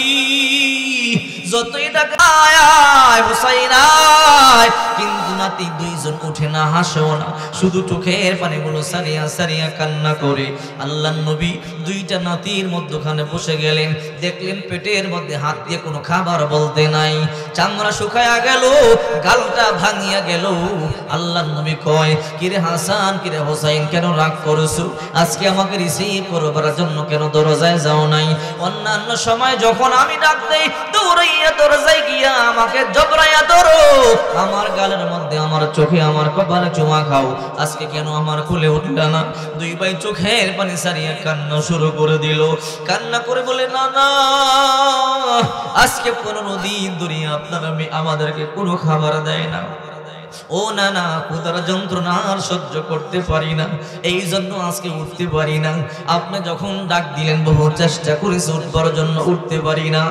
যতই ডাকায় আয় হুসাইন আয়, কিন্তু নাতি দুইজন উঠে না, হাসেও না, শুধু চোখের পানিগুলো সারিয়া সারিয়া কান্না করে। আল্লাহর নবী দুইটা নাতির মধ্যখানে বসে গেলেন। দেখলেন পেটের মধ্যে হাত দিয়ে কোনো খাবার বলতে নাই, চামড়া শুকায়া গেল, গালটা ভাঙিয়া গেল। আল্লাহর নবী কয়, কিরে হাসান কিরে হোসাইন কেন রাগ করেছো? আজকে আমাকে রিসিভ করবার জন্য কেন দরজায় যাও নাই? অন্যান্য সময় যখন আমি ডাক দেই দৌড়াইয়া দরজায় গিয়া আমাকে জবরাইয়া ধরো, আমার গালের মধ্যে আমার চোখে আমার কপালে চুমা খাও, আজকে কেন আমার কোলে উঠলা না? দুই ভাই চোখের পানি সারিয়া কান্না শুরু করে দিল। কান্না করে বলে, না না, আজকে 15 দিন ধরে আপনার আমি আমাদেরকে কোনো খাবার দেয় না। ও না না, ক্ষুধার যন্ত্রণা আর সহ্য করতে পারি না, এই জন্য আজকে উঠতে পারি না। আপনি যখন ডাক দিলেন বহু চেষ্টা করেছি উঠবার জন্য, উঠতে পারি না।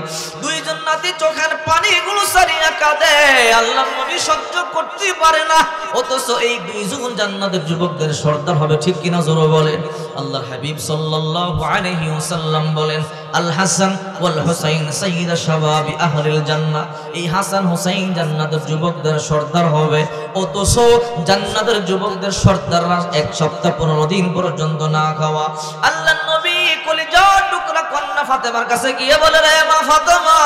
দুইজন নাতি চোখের পানিগুলো সারিয়া কাঁদে। আল্লাহর নবী সহ্য করতে পারে না, অথচ এই দুইজন জান্নাতের যুবকদের সর্দার হবে, ঠিক কিনা জোরে বলেন? আল্লাহর হাবিব সাল্লাল্লাহু আলাইহি ওয়াসাল্লাম বলেন, আল হাসান ওয়াল হুসাইন সাইয়্যিদা শাবাবি আহলিল জান্নাহ। এই হাসান হুসাইন জান্নাতের যুবকদের সর্দার হবে, অথচ জান্নাতের যুবকদের সর্দাররা 1 সপ্তাহ 15 দিন পর্যন্ত না খাওয়া। আল্লাহর নবী কলিজার টুকরা কন্যা ফাতেমার কাছে গিয়ে বলে, রে মা ফাতেমা,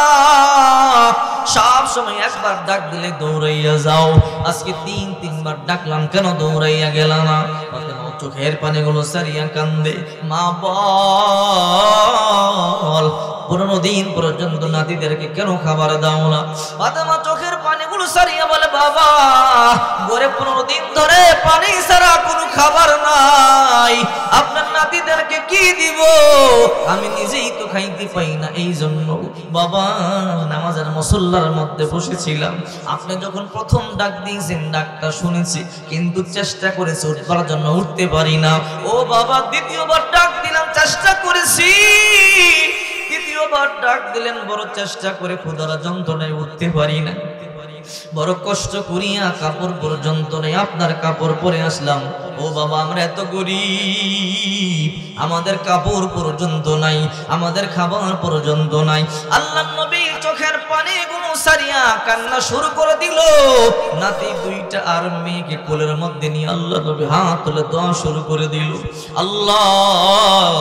সব সময় একবার ডাক দিলে দৌড়াইয়া যাও, আজকে 3 বার ডাকলাম, কেন দৌড়াইয়া গেল না? ফাতেমা চোখের পানিগুলো সারিয়া কান্দে। মা বল, 15 দিন পর্যন্ত নাতিদেরকে কেন খাবার দাও না? ফাতেমা চোখের পানিগুলো সারিয়া বলে, বাবা, ঘরে 15 দিন ধরে পানি ছাড়া কোনো খাবার নাই, আপনার নাতিদেরকে কি দিব? আমি নিজেই তো খাইতে পাই না, এই জন্য বাবা নামাজের মুসল্লার মধ্যে বসেছিলাম, আপনি যখন প্রথম ডাক দিয়েছেন ডাকটা শুনেছি, কিন্তু চেষ্টা করেছি উঠবার জন্য, উঠতে পারি না। ও বাবা, দ্বিতীয়বার ডাক দিলাম, চেষ্টা করেছি, দ্বিতীয়বার ডাক দিলেন, বড় চেষ্টা করে ক্ষুধার যন্ত্রণায় উঠতে পারি না, বড় কষ্ট করিয়া কাপড় পর্যন্ত নেই আপনার কাপড় পরে আসলাম। ও বাবা, আমরা এত গরিব, আমাদের কাপড় পর্যন্ত নাই, আমাদের খাবার পর্যন্ত নাই। আল্লাহর নবী চোখের পানিগুলো সারিয়া কান্না শুরু করে দিল। নাতি দুইটা আর মেয়েকে কোলের মধ্যে নিয়ে আল্লাহর নবী হাত তুলে দোয়া শুরু করে দিল, আল্লাহ,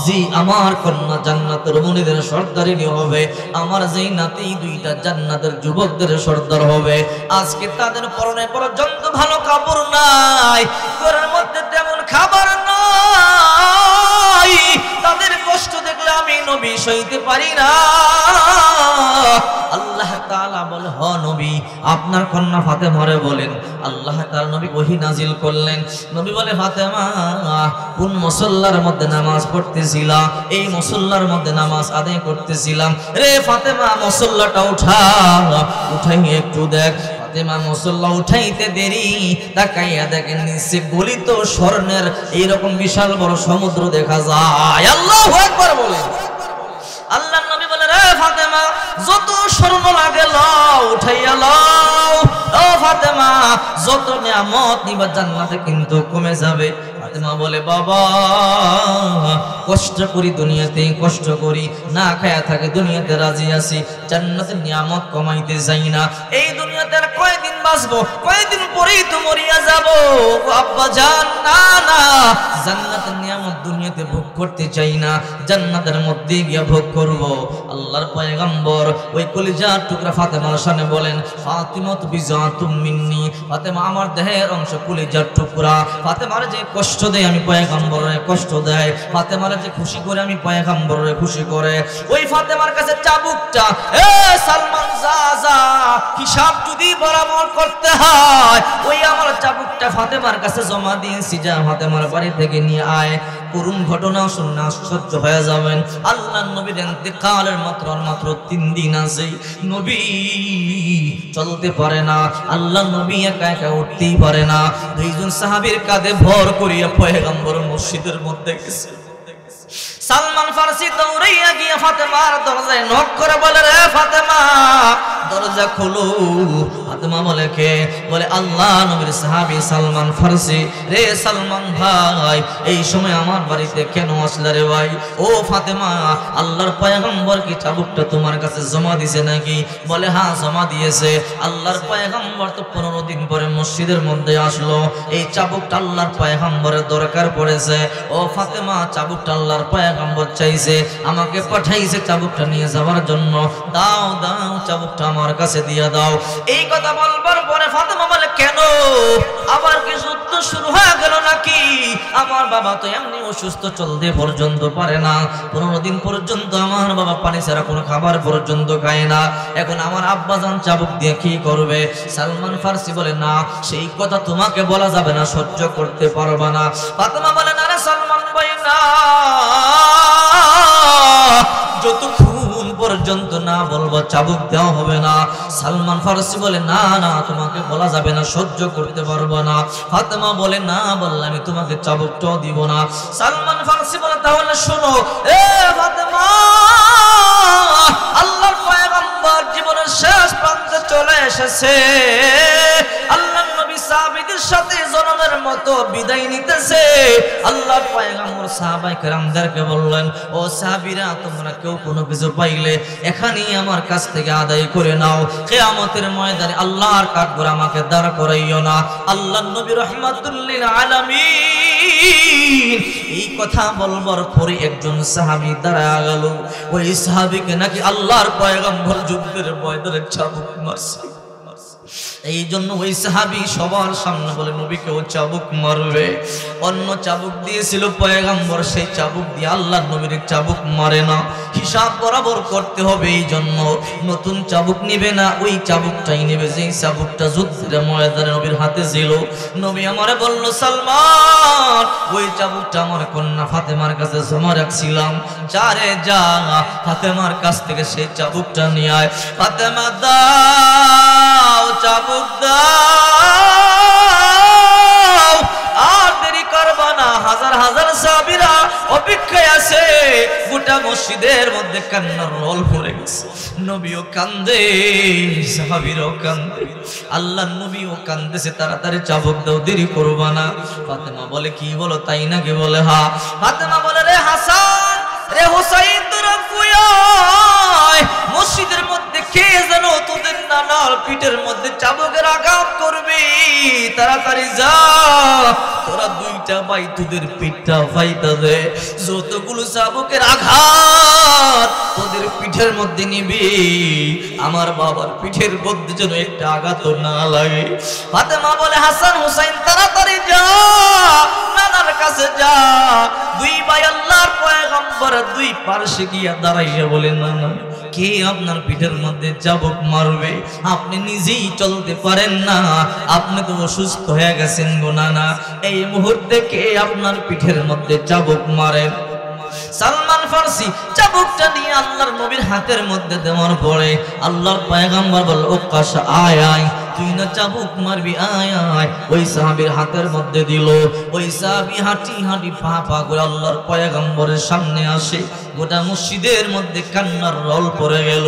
জি আমার কন্যা জান্নাতের মুনিদের সর্দারিনী হবে, আমার যেই নাতি দুইটা জান্নাতের যুবকদের সর্দার হবে। আজকে তাদের পরনে পর্যন্ত ভালো কাপড় নাই, ঘরের মধ্যে তেমন খাবার নাই, তাদের কষ্ট দেখলে আমি নবী সইতে পারি না। আল্লাহ তাআলা বলে, হ নবী, আপনার কন্যা ফাতেমারে বলেন। আল্লাহ তাআলা নবী ওহী নাজিল করলেন। নবী বলে, ফাতেমা, কোন মুসল্লার মধ্যে নামাজ পড়তেছিলা? এই মুসল্লার মধ্যে নামাজ আদায় করতেছিলাম। রে ফাতেমা, মুসল্লাটা উঠাই একটু দেখ। ফাতেমা মুসল্লা উঠাইতে দেরি, তাকাইয়া দেখেন নিচে গলিত স্বর্ণের এইরকম বিশাল বড় সমুদ্র দেখা যায়। আল্লাহু আকবার বলেন। আল্লাহর নবী বলে, রে ফাতেমা, যত স্বর্ণ লাগে লও, উঠাইয়া লও। ও ফাতেমা, যত নিয়ামত নিবা জান্নাতে কিন্তু কমে যাবে। ফাতেমা বলে, বাবা, কষ্ট করি দুনিয়াতে, কষ্ট করি, না খায়া থাকে দুনিয়াতে রাজি আছি, জান্নাতের নিয়ামত কমাইতে যাই না। এই দুনিয়াতে আর কয়দিন বাঁচবো, কয়দিন পরেই তো মরিয়া যাব। আব্বা জান, না না, জান্নাতের নিয়ামত দুনিয়াতে ভোগ করতে চাই না, জান্নাতের মধ্যে গিয়ে ভোগ করব। আল্লাহর পয়গম্বর ওই কলিজার টুকরা ফাতেমার সামনে বলেন, ফাতিমা বিজাতুম মিন্নি, ফাতেমা আমার দেহের অংশ, কলিজার টুকরা। ফাতেমার যে কষ্ট দেয় আমি পয়গম্বরের কষ্ট দেয়, ফাতেমার যে খুশি করে আমি পয়গম্বরের খুশি করে। ওই ফাতেমার কাছে চাবুকটা, এ সালমান যা হিসাব যদি বরাবর করতে হয়, ওই আমার চাবুকটা ফাতেমার কাছে জমা দিয়েছি, যা ফাতেমার বাড়ি থেকে নিয়ে আয়। করুণ ঘটনা শুনলে আশ্চর্য হয়ে যাবেন। আল্লাহর নবীর ইন্তেকালের মাত্র 3 দিন আছে, নবী চলতে পারে না, আল্লাহর নবী একা একা উঠতেই পারে না। 2 জন সাহাবীর কাঁধে ভর করিয়া পয়গম্বর মসজিদের মধ্যে গেছে। সালমান ফারসি দৌড়াইয়া গিয়ে ফাতেমার দরজায় নক করে বলে, রে ফাতেমা দরজা খোলো। ফাতেমা বলে, কে? বলে, আল্লাহ নবীর সাহাবী সালমান ফারসি। রে সালমান ভাই, এই সময় আমার বাড়িতে কেন আসলে রে ভাই? ও ফাতেমা, আল্লাহর পয়গম্বর কি চাবুকটা তোমার কাছে জমা দিয়েছে নাকি? বলে, হ্যাঁ জমা দিয়েছে। আল্লাহর পয়গম্বর তো 15 দিন পরে মসজিদের মধ্যে আসলো, এই চাবুকটা আল্লাহর পয়গম্বরের দরকার পড়েছে। ও ফাতেমা, চাবুকটা আল্লাহর পয়গম্বর চাইছে, আমাকে পাঠাইছে চাবুকটা নিয়ে যাওয়ার জন্য। দাও দাও, চাবুকটা আমার কাছে দিয়ে দাও। এই কথা বলবার পরে ফাতেমা বলে, কেন আবার কি যুদ্ধ শুরু হয়ে গেল নাকি? আমার বাবা তো এমনি অসুস্থ, চলতে পর্যন্ত পারে না। 15 দিন পর্যন্ত আমার বাবা পানি ছাড়া কোনো খাবার পর্যন্ত খায় না। এখন আমার আব্বাজান চাবুক দিয়ে কি করবে? সালমান ফারসি বলে, না সেই কথা তোমাকে বলা যাবে না, সহ্য করতে পারবা না। ফাতেমা বলে, না রে সালমান ভাই না, যতক্ষণ পর্যন্ত না বলবো চাবুক দেওয়া হবে না। সালমান ফারসি বলে, না না তোমাকে বলা যাবে না, সহ্য করতে পারবো না। ফাতেমা বলে, না বললে আমি তোমাকে চাবুকটাও দিব না। সালমান ফারসি বলে, তাহলে শোনো, এ ফাতেমা, আল্লাহর পয়গম্বর জীবনের শেষ প্রান্তে চলে এসেছে। আল্লাহর নবী সাহাবীদের সাথে জনমের মতো বিদায় নিতেছে। আল্লাহর পয়গম্বর সাহাবায়ে কেরামদেরকে বললেন, ও সাহাবীরা, তোমরা কেউ কোনো কিছু পাইলে এখানেই আমার কাছ থেকে আদায় করে নাও। কিয়ামতের ময়দানে আল্লাহর কাঠগড় আমাকে দাঁড় করাইও না। আল্লাহর নবী রাহমাতুল লিল আলামিন এই কথা বলবার পরে একজন সাহাবী দাঁড়ায়া গেল। ওই সাহাবীকে নাকি আল্লাহর পয়গম্বর যুদ্ধের ময়দানে চাবুক মারছে। এই জন্য ওই সাহাবী সবার সামনে বলে, নবীকেও চাবুক মারবে। অন্য চাবুক দিয়েছিল পয়গম্বর, সেই চাবুক দিয়ে আল্লাহর নবীর চাবুক মারে না, হিসাব বরাবর করতে হবে। এই জন্য নতুন চাবুক নিবে না, ওই চাবুকটাই নেবে যেই চাবুকটা যুদ্ধের ময়দানে নবীর হাতে ছিল। নবী আমারে বলল, সালমান, ওই চাবুকটা আমার কন্যা ফাতেমার কাছে জমা রাখছিলাম, যা রে যা, ফাতেমার কাছ থেকে সেই চাবুকটা নিয়ে আয়। ফাতেমা দাও, চাবুক দাও, আর দেরি করবা না। হাজার হাজার সাহাবীরা অপেক্ষায় আছে। গোটা মসজিদের মধ্যে কান্নার রোল পড়ে গেছে। নবীও কান্দে, সাহাবীরাও কান্দে, আল্লাহর নবীও কান্দেছে। তাড়াতাড়ি চাবুক দাও, দেরি করবা না। ফাতেমা বলে, কি বলো তাই নাকি? বলে, হ্যাঁ। ফাতেমা বলে, রে হাসান, রে হোসাইন, তোরা মসজিদের মধ্যে কে যেন তোদের নানার পিঠের মধ্যে চাবুকের আঘাত করবে, তাড়াতাড়ি যা, তোরা 2টা ভাই তোদের পিঠটা ফাইটা দে। যতগুলো চাবুকের আঘাত তোদের পিঠের মধ্যে নিবি, আমার বাবার পিঠের মধ্যে যেন একটা আঘাত না লাগে। ফাতেমা বলে, হাসান হুসাইন তাড়াতাড়ি যা, নানার কাছে যা। 2 ভাই আল্লাহর পয়গম্বর 2 পার্শ্বে গিয়া দাঁড়াইয়া বলে, নানা, কে আপনার পিঠের মধ্যে চাবুক মারবে? আপনি নিজেই চলতে পারেন না, আপনি তো অসুস্থ হয়ে গেছেন গো নানা, এই মুহূর্তে কে আপনার পিঠের মধ্যে চাবুক মারে? সালমান ফারসি চাবুকটা নিয়ে আল্লাহর নবীর হাতের মধ্যে দেওয়ার পরে আল্লাহর পয়গম্বর বলল, ও কাশা, আয় আয়, তুই না চাবুক মারবি, আয় আয়। ওই সাহাবীর হাতের মধ্যে দিল। ওই সাহাবী হাঁটি হাঁটি পা পা করে আল্লাহর পয়গম্বরের সামনে আসে। গোটা মসজিদের মধ্যে কান্নার রোল পড়ে গেল।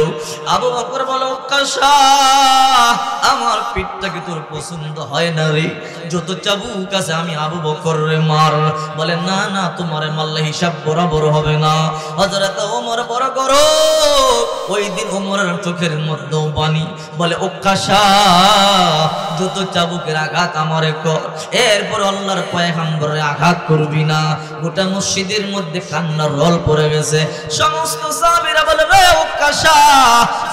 আবু বকর বলে, ও কাশা, আমার পিঠটাকে তোর পছন্দ হয় না রে, যত চাবুক আছে আমি আবু বকর রে মার। বলে, না না, তোমারে মারলে হিসাব বরাবর হবে না। হযরত ওমর বড় গরম, ওই দিন ওমরের চোখের মধ্যেও পানি। বলে, ও কাশা, যত চাবুকের আঘাত আমারে কর, এরপর আল্লাহর পয়গম্বরে আঘাত করবি না। গোটা মসজিদের মধ্যে কান্নার রোল পড়ে গেছে। সমস্ত সাহাবীরা বলে, রে উক্কাশা,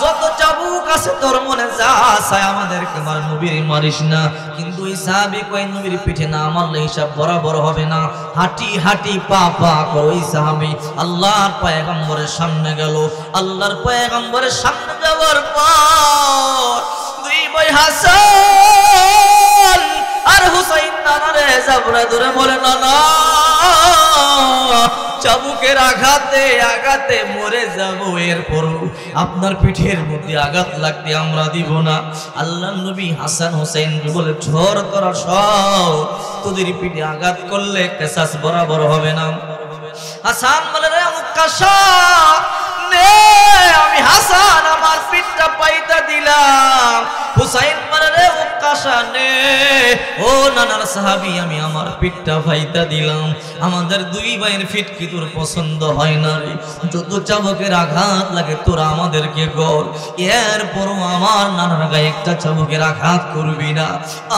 যত চাবুক আছে তোর মনে যা চায় আমাদেরকে মার, নবীর মারিস না। কিন্তু ওই সাহাবী কয়, নবীর পিঠে না মারলে হিসাব বরাবর হবে না। হাঁটি হাঁটি পা পা করে ওই সাহাবী আল্লাহর পয়গম্বরের সামনে গেল। আল্লাহর পয়গম্বরের সামনে যাওয়ার পর দুই ভাই হাসান আর হুসাইন নানারে জাবরা ধরে বলে, না না, চাবুকের আঘাতে আঘাতে মরে যাব, এরপরও আপনার পিঠের মধ্যে আঘাত লাগতে আমরা দিব না। আল্লাহ নবী হাসান হুসাইন বলে, ঝড় তোরা সব, তোদের পিঠে আঘাত করলে কেসাস বরাবর হবে না। হাসান বলে, রে উক্কাশা নে, আমি হাসান আমার পিঠটা পাইতা দিলাম। হুসাইন বলে, রে উক্কাশা নে, ও নানার সাহাবী, আমি আমার পিঠটা পাইতা দিলাম। আমাদের দুই ভাইয়ের পিঠ কি তোর পছন্দ হয় না রে? যত চাবুকের আঘাত লাগে তোরা আমাদেরকে কর, এরপরও আমার নানার গায়ে একটা চাবুকের আঘাত করবি না।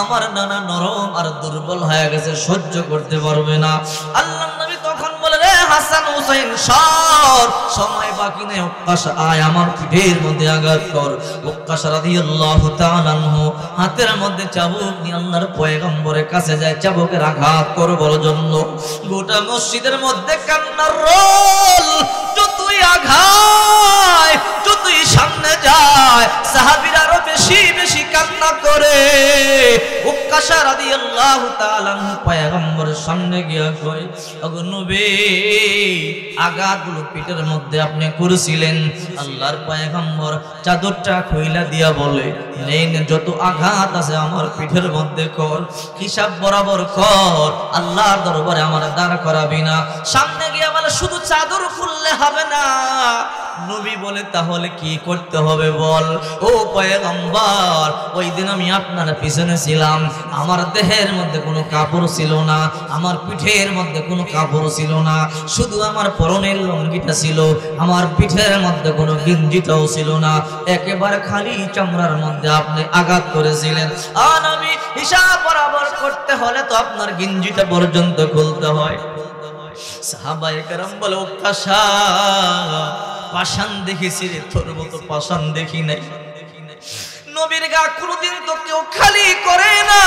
আমার নানা নরম আর দুর্বল হয়ে গেছে, সহ্য করতে পারবে না। আল্লাহ নবী তখন বলে, রে হাসান হুসাইন সর, সময় বাকি নেই, উক্কাশা আয় আমার পিঠের মধ্যে আঘাত কর। উক্কাশা রাদিয়াল্লাহু তাআলা আনহু হাতের মধ্যে চাবুক নিয়ে আল্লাহর পয়গম্বরের কাছে যায় চাবুকের আঘাত করবার জন্য। গোটা মসজিদের মধ্যে কান্নার রোল, যতই আঘাত যতই সামনে যায় সাহাবীরা আরো বেশি বেশি কান্না করে। উক্কাশা রাদিয়াল্লাহু তাআলা আনহু পয়গম্বরের সামনে গিয়ে কয়, ওগো নবী, আঘাতগুলো পিঠের মধ্যে আপনি করেছিলেন। আল্লাহর পয়গম্বর চাদরটা খুইলা দিয়া বলে, নেই যত আঘাত আছে আমার পিঠের মধ্যে কর, হিসাব বরাবর কর, আল্লাহর দরবারে আমার দাঁড় করাবি না। সামনে গিয়ে বলে, শুধু চাদর খুললে হবে না। নবী বলে, তাহলে কি করতে হবে বল? ও পয়গম্বর, ওই দিন আমি আপনার পিছনে ছিলাম, আমার দেহের মধ্যে কোনো কাপড় ছিল না, আমার পিঠের মধ্যে কোনো কাপড় ছিল না, শুধু আমার পরনের লুঙ্গিটা ছিল, আমার পিঠের মধ্যে কোনো গেঞ্জিটাও ছিল না, একেবারে খালি চামড়ার মধ্যে আপনি আঘাত করেছিলেন। আর নবী, হিসাব বরাবর করতে হলে তো আপনার গেঞ্জিটা পর্যন্ত খুলতে হয়। সাহাবায়ে কেরাম বলে, উক্কাশা, পাষাণ দেখেছি রে, তোর মতো পাষাণ দেখি নাই। নবীর গা কোনদিন তো কেউ খালি করে না,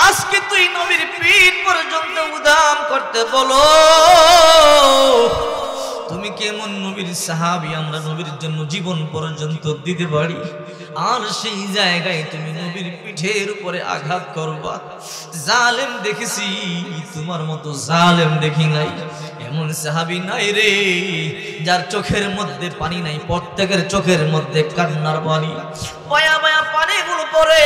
আজকে তুই নবীর পিঠ পর্যন্ত উদাম করতে বলো? তুমি কেমন নবীর সাহাবী, আমরা নবীর জন্য জীবন পর্যন্ত দিতে পারি, আর সেই জায়গায় তুমি নবীর পিঠের উপরে আঘাত করবা? জালেম দেখেছি, তোমার মতো জালেম দেখি নাই। এমন সাহাবী নাই রে যার চোখের মধ্যে পানি নাই, প্রত্যেকের চোখের মধ্যে কান্নার পানি, মায়া মায়া পানিগুলো পড়ে।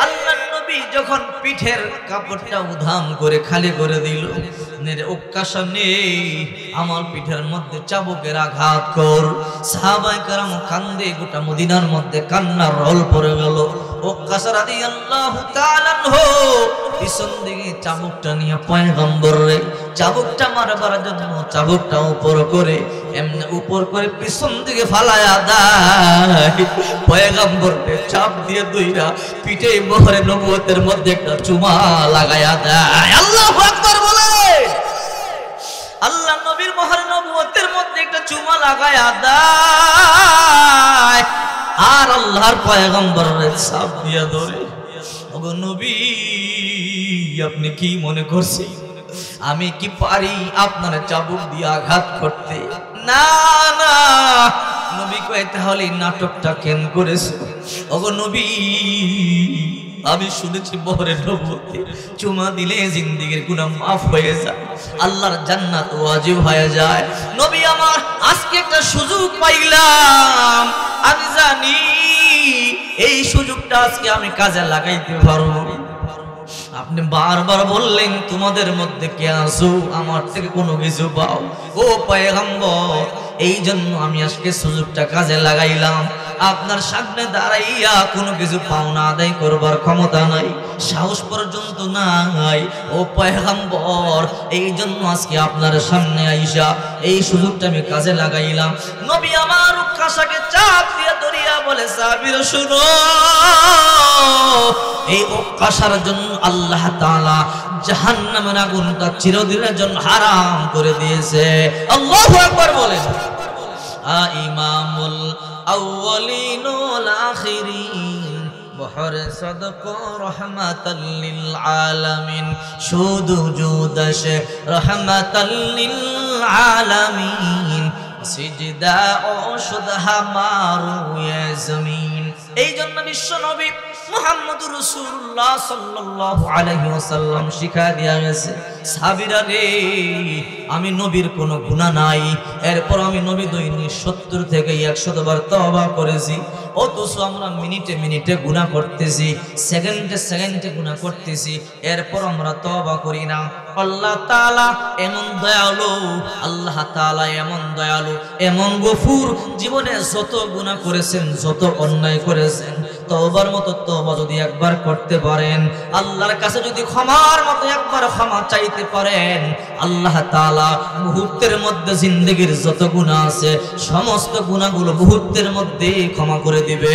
আল্লাহ নবী যখন পিঠের কাপড়টা উধাম করে খালি করে দিল, নেরে উক্কাশা নে, আমার পিঠের মধ্যে চাবুকের আঘাত কর। সাহাবায়ে কেরাম কান্দে, গোটা মদিনার মধ্যে কান্নার রোল পড়ে গেল। উক্কাশা রাদিয়াল্লাহু তাআলা আনহু পিছন দিকে চাবুকটা নিয়ে পয়গম্বরের চাবুকটা মারবার জন্য চাবুকটা উপর করে, এমনি উপর করে পিছন দিকে ফালায়া দেয়। পয়গম্বরকে চাপ দিয়ে দুইরা পিঠে মোহরে নবুয়তের মধ্যে একটা চুমা লাগায়া দেয়। আল্লাহু আকবার বলে, আল্লাহ নবীর মোহরে নবুয়তের মধ্যে একটা চুমা লাগায়া দেয়, আর আল্লাহর পয়গম্বরের চাপ দিয়া ধরে। ওগো নবী, আপনি কি মনে করছেন আমি কি পারি আপনার চাবুক দিয়ে আঘাত করতে? না না। নবী কয়, তাহলে নাটকটা কেন করেছে? ওগো নবী, আমি শুনেছি বহরের নবুয়তে চুমা দিলে জিন্দেগির গুনাহ মাফ হয়ে যায়, আল্লাহর জান্নাত ওয়াজিব হয়ে যায়। নবী আমার, আজকে একটা সুযোগ পাইলাম, আমি জানি এই সুযোগটা আজকে আমি কাজে লাগাইতে পারবো। আপনি বারবার বললেন তোমাদের মধ্যে কে আসো, আমার থেকে কোনো কিছু পাও। ও পয়গম্বর, এই জন্য আমি আজকে সুযোগটা কাজে লাগাইলাম। আপনার সামনে দাঁড়াইয়া কোনো কিছু পাওনা আদায় করবার ক্ষমতা নাই, সাহস পর্যন্ত নাই ও পয়গম্বর। এই জন্য আজকে আপনার সামনে আইসা এই সুযোগটা আমি কাজে লাগাইলাম। নবী আমার উকাশাকে চাপ দিয়ে ধরিয়া বলে, সাহাবীর শুনো, এই উকাশার জন্য আল্লাহ তাআলা জাহান্নামের আগুনটা চিরদিনের জন্য হারাম করে দিয়েছে। আল্লাহু আকবার বলেন। ইমামুল আউয়ালিন ওয়াল আখিরিন বহর সদক রহমাতাল লিল আলামিন, শুধু জুদাশে রহমাতাল লিল আলামিন, সিজদা ও শুদহা মারু ইয়া জমিন। এই জন্য বিশ্ব নবী মুহাম্মদুর রাসূলুল্লাহ সাল্লাল্লাহু আলাইহি ওয়াসাল্লাম শিক্ষা দিয়া গেছে, সাহাবীরা রে, আমি নবীর কোনো গুনাহ নাই, এরপর আমি নবী দৈনিক 70 থেকে 100 বার তওবা করেছি, অথচ আমরা মিনিটে মিনিটে গুনাহ করতেছি, সেকেন্ডে সেকেন্ডে গুনাহ করতেছি, এরপর আমরা তওবা করি না। আল্লাহ তাআলা এমন দয়ালু, আল্লাহ তাআলা এমন দয়ালু, এমন গফুর, জীবনে যত গুনাহ করেছেন, যত অন্যায় করেছেন, তওবার মতো তওবা যদি একবার করতে পারেন, আল্লাহর কাছে যদি ক্ষমার মতো একবার ক্ষমা চাইতে পারেন, আল্লাহ তাআলা মুহূর্তের মধ্যে জিন্দেগীর যত গুনাহ আছে সমস্ত গুনাহগুলো মুহূর্তের মধ্যে ক্ষমা করে দিবে।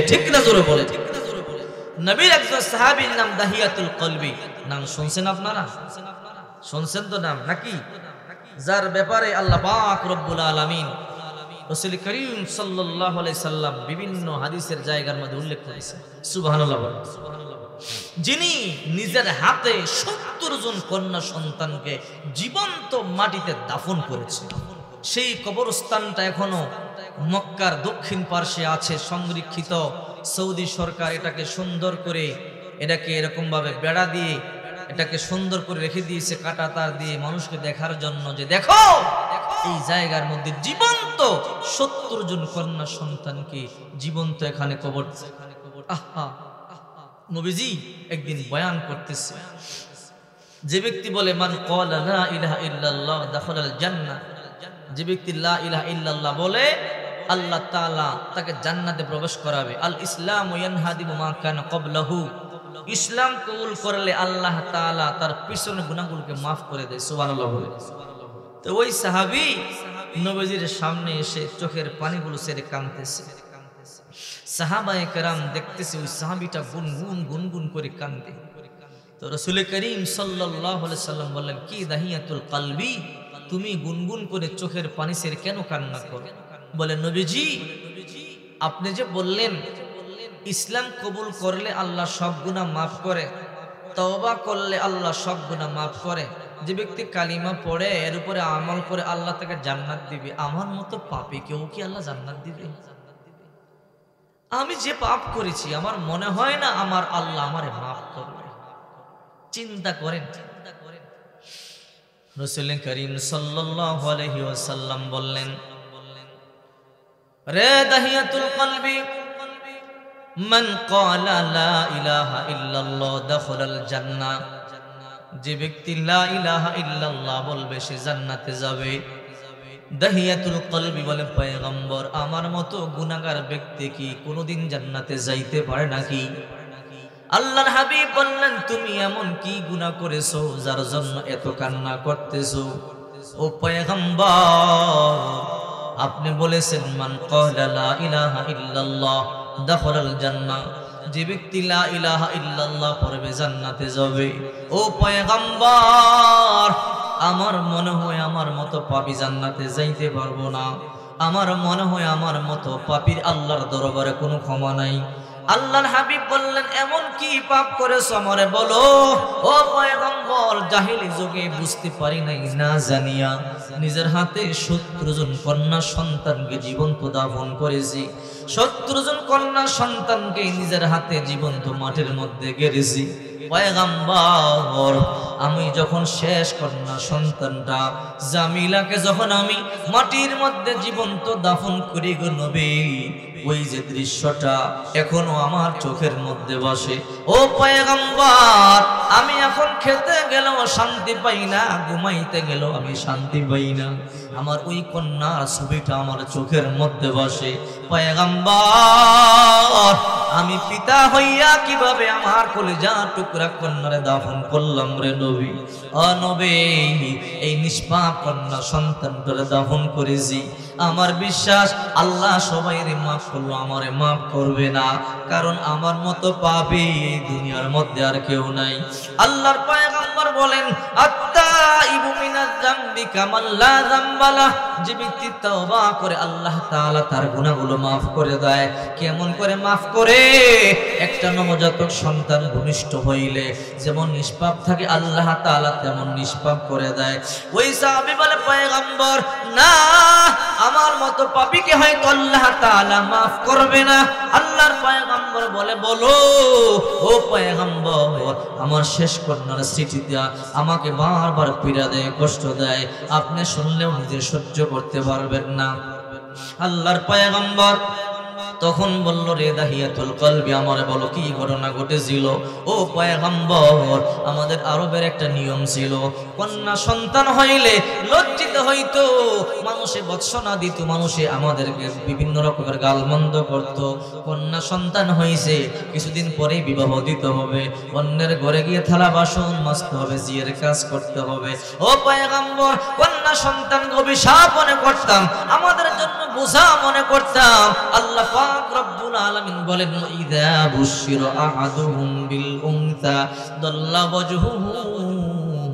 ঠিক না? জোরে বলে। নবীর একজন সাহাবীর নাম দাহিয়াতুল কলবি, নাম শুনছেন আপনারা? শুনছেন তো নাম নাকি? যার ব্যাপারে আল্লাহ পাক রব্বুল আলামিন রাসূল করিম সাল্লাল্লাহু আলাইহি সাল্লাম বিভিন্ন হাদিসের জায়গার মধ্যে উল্লেখ করেছেন। সুবহানাল্লাহ। যিনি নিজের হাতে 70 জন কন্যা সন্তানকে জীবন্ত মাটিতে দাফন করেছেন, সেই কবরস্থানটা এখনো মক্কার দক্ষিণ পার্শ্বে আছে সংরক্ষিত। সৌদি সরকার এটাকে সুন্দর করে, এটাকে এরকম ভাবে বেড়া দিয়ে এটাকে সুন্দর করে রেখে দিয়েছে কাটা তার দিয়ে, মানুষকে দেখার জন্য যে দেখো এই জায়গার মধ্যে জীবন্ত 70 জন কন্যা সন্তানকে জীবন্ত এখানে কবর। আহা, নবীজি একদিন বয়ান করতেছে, যে ব্যক্তি বলে মান ক্বালা লা ইলাহা ইল্লাল্লাহ দাখালাল জান্নাহ, যে ব্যক্তি লা ইলাহা ইল্লাল্লাহ বলে আল্লাহ তাআলা তাকে জান্নাতে প্রবেশ করাবে। আল ইসলামু ইয়ানহাদিমু মা কানা ক্বাবলাহু, ইসলাম কবুল করলে আল্লাহ তাআলা তার পিছনের গুনাহগুলোকে maaf করে দেয়। সুবহানাল্লাহ বলে। তো ওই সাহাবী নবীজির সামনে এসে চোখের পানিগুলো ছেড়ে কাঁদতেছে। সাহাবায়ে কেরাম দেখতেছে ওই সাহাবীটা গুনগুন গুনগুন করে কাঁদে। তো রাসূল করিম সাল্লাল্লাহু আলাইহি সাল্লাম বললেন, কি দাহিয়াতুল কলবি, তুমি গুনগুন করে চোখের পানি ছেড়ে কেন কান্না করো? বলে, নবীজি আপনি যে বললেন ইসলাম কবুল করলে আল্লাহ সব গুনাহ maaf করে, তওবা করলে আল্লাহ সব গুনাহ maaf করে, যে ব্যক্তি কালিমা পড়ে এর উপরে আমল করে আল্লাহ তাকে জান্নাত দিবে, আমার মতো পাপী কেউ কি আল্লাহ জান্নাত দিবে? আমি যে পাপ করেছি আমার মনে হয় না আমার আল্লাহ আমারে maaf করবে। চিন্তা করেন। রাসূল করিম সাল্লাল্লাহু আলাইহি ওয়াসাল্লাম বললেন, রে দাহিয়াতুল কলবি, মান ক্বালা লা ইলাহা ইল্লাল্লাহ দাখালাল জান্নাহ, যে ব্যক্তি লা ইলাহা ইল্লাল্লাহ বলবে সে জান্নাতে যাবে। দাহিয়াতুল কলবি বলে, পয়গম্বর আমার মতো গুনাহগার ব্যক্তি কি কোনোদিন জান্নাতে যাইতে পারে নাকি? আল্লাহর হাবিব বললেন, তুমি এমন কি গুনাহ করেছো যার জন্য এত কান্না করতেছো? ও পয়গম্বর, আপনি বলেছেন মান ক্বালা লা ইলাহা ইল্লাল্লাহ দাখালাল জান্নাহ, যে ব্যক্তি লা ইলাহা ইল্লাল্লাহ পড়বে জান্নাতে যাবে। ও পয়গম্বর, আমার মনে হয় আমার মতো পাপী জান্নাতে যাইতে পারবো না, আমার মনে হয় আমার মতো পাপীর আল্লাহর দরবারে কোনো ক্ষমা নাই। আল্লাহর হাবিব বললেন, এমন কি পাপ করেছো আমারে বলো। ও পয়গম্বর, জাহেলি যুগে বুঝতে পারি নাই, না জানিয়া নিজের হাতে 70 জন কন্যা সন্তানকে জীবন্ত দাফন করেছি, 70 জন কন্যা সন্তানকে নিজের হাতে জীবন্ত মাটির মধ্যে গেড়েছি। পয়গম্বর, আমি যখন শেষ কন্যা সন্তানটা জামিলাকে যখন আমি মাটির মধ্যে জীবন্ত দাফন করি গো নবী, ওই যে দৃশ্যটা এখনো আমার চোখের মধ্যে বসে। ও পয়গম্বর, আমি এখন খেতে গেলেও শান্তি পাই না, ঘুমাইতে গেলেও আমি শান্তি পাই না। আমার ওই কন্যার ছবিটা আমার চোখের মধ্যে বসে। পয়গম্বর, আমি পিতা হইয়া কিভাবে আমার কলিজা টুকরা কন্যারে দাফন করলাম রে নবী। ও নবী, এই নিষ্পাপ কন্যা সন্তানটারে দাফন করেছি। আমার বিশ্বাস আল্লাহ সবাইরে মাফ করলো, আমারে মাফ করবে না, কারণ আমার মতো পাপী এই দুনিয়ার মধ্যে আর কেউ নাই। আল্লাহর পয়গম্বর বলেন, আত্তাইবু মিনাজ যামবি কামান লা যামবা লাহ, যে ব্যক্তি তওবা করে আল্লাহ তাআলা তার গুনাহগুলো মাফ করে দেয়। কেমন করে মাফ করে? একটা নবজাতক সন্তান ভূমিষ্ঠ হইলে যেমন নিষ্পাপ থাকে আল্লাহ তাআলা তেমন নিষ্পাপ করে দেয়। ওই সাহাবী বলে, পয়গম্বর না, আমার মতো পাপীকে হয়তো আল্লাহ তাআলা মাফ করবে না। আল্লাহর পয়গম্বর বলে, বলো ও পয়গম্বর, আমার শেষ কন্যার স্মৃতিটা আমাকে বারবার পীড়া দেয়, কষ্ট দেয়, আপনি শুনলেও নিজে সহ্য করতে পারবেন না। আল্লাহর পয়গম্বর তখন বলল, রে দাহিয়াতুল কলবি, আমারে বলো কি ঘটনা ঘটেছিল। ও পয়গম্বর, আমাদের আরবের একটা নিয়ম ছিল, কন্যা সন্তান হইলে লজ্জিত হইতো, মানুষে ভৎসনা দিত, মানুষে আমাদেরকে বিভিন্ন রকমের গালমন্দ করত। কন্যা সন্তান হইছে, কিছুদিন পরেই বিবাহ দিতে হবে, অন্যের ঘরে গিয়ে থালা বাসন মাজতে হবে, জিয়ের কাজ করতে হবে। ও পয়গম্বর, কন্যা সন্তান অভিশাপ মনে করতাম, আমাদের জন্য বোঝা মনে করতাম। আল্লাহ পাক রব্বুল আলামিন বলেন, ইযা বুশিরা আহাদুহুম বিল উনসা দাল্লা ওয়াজহুহু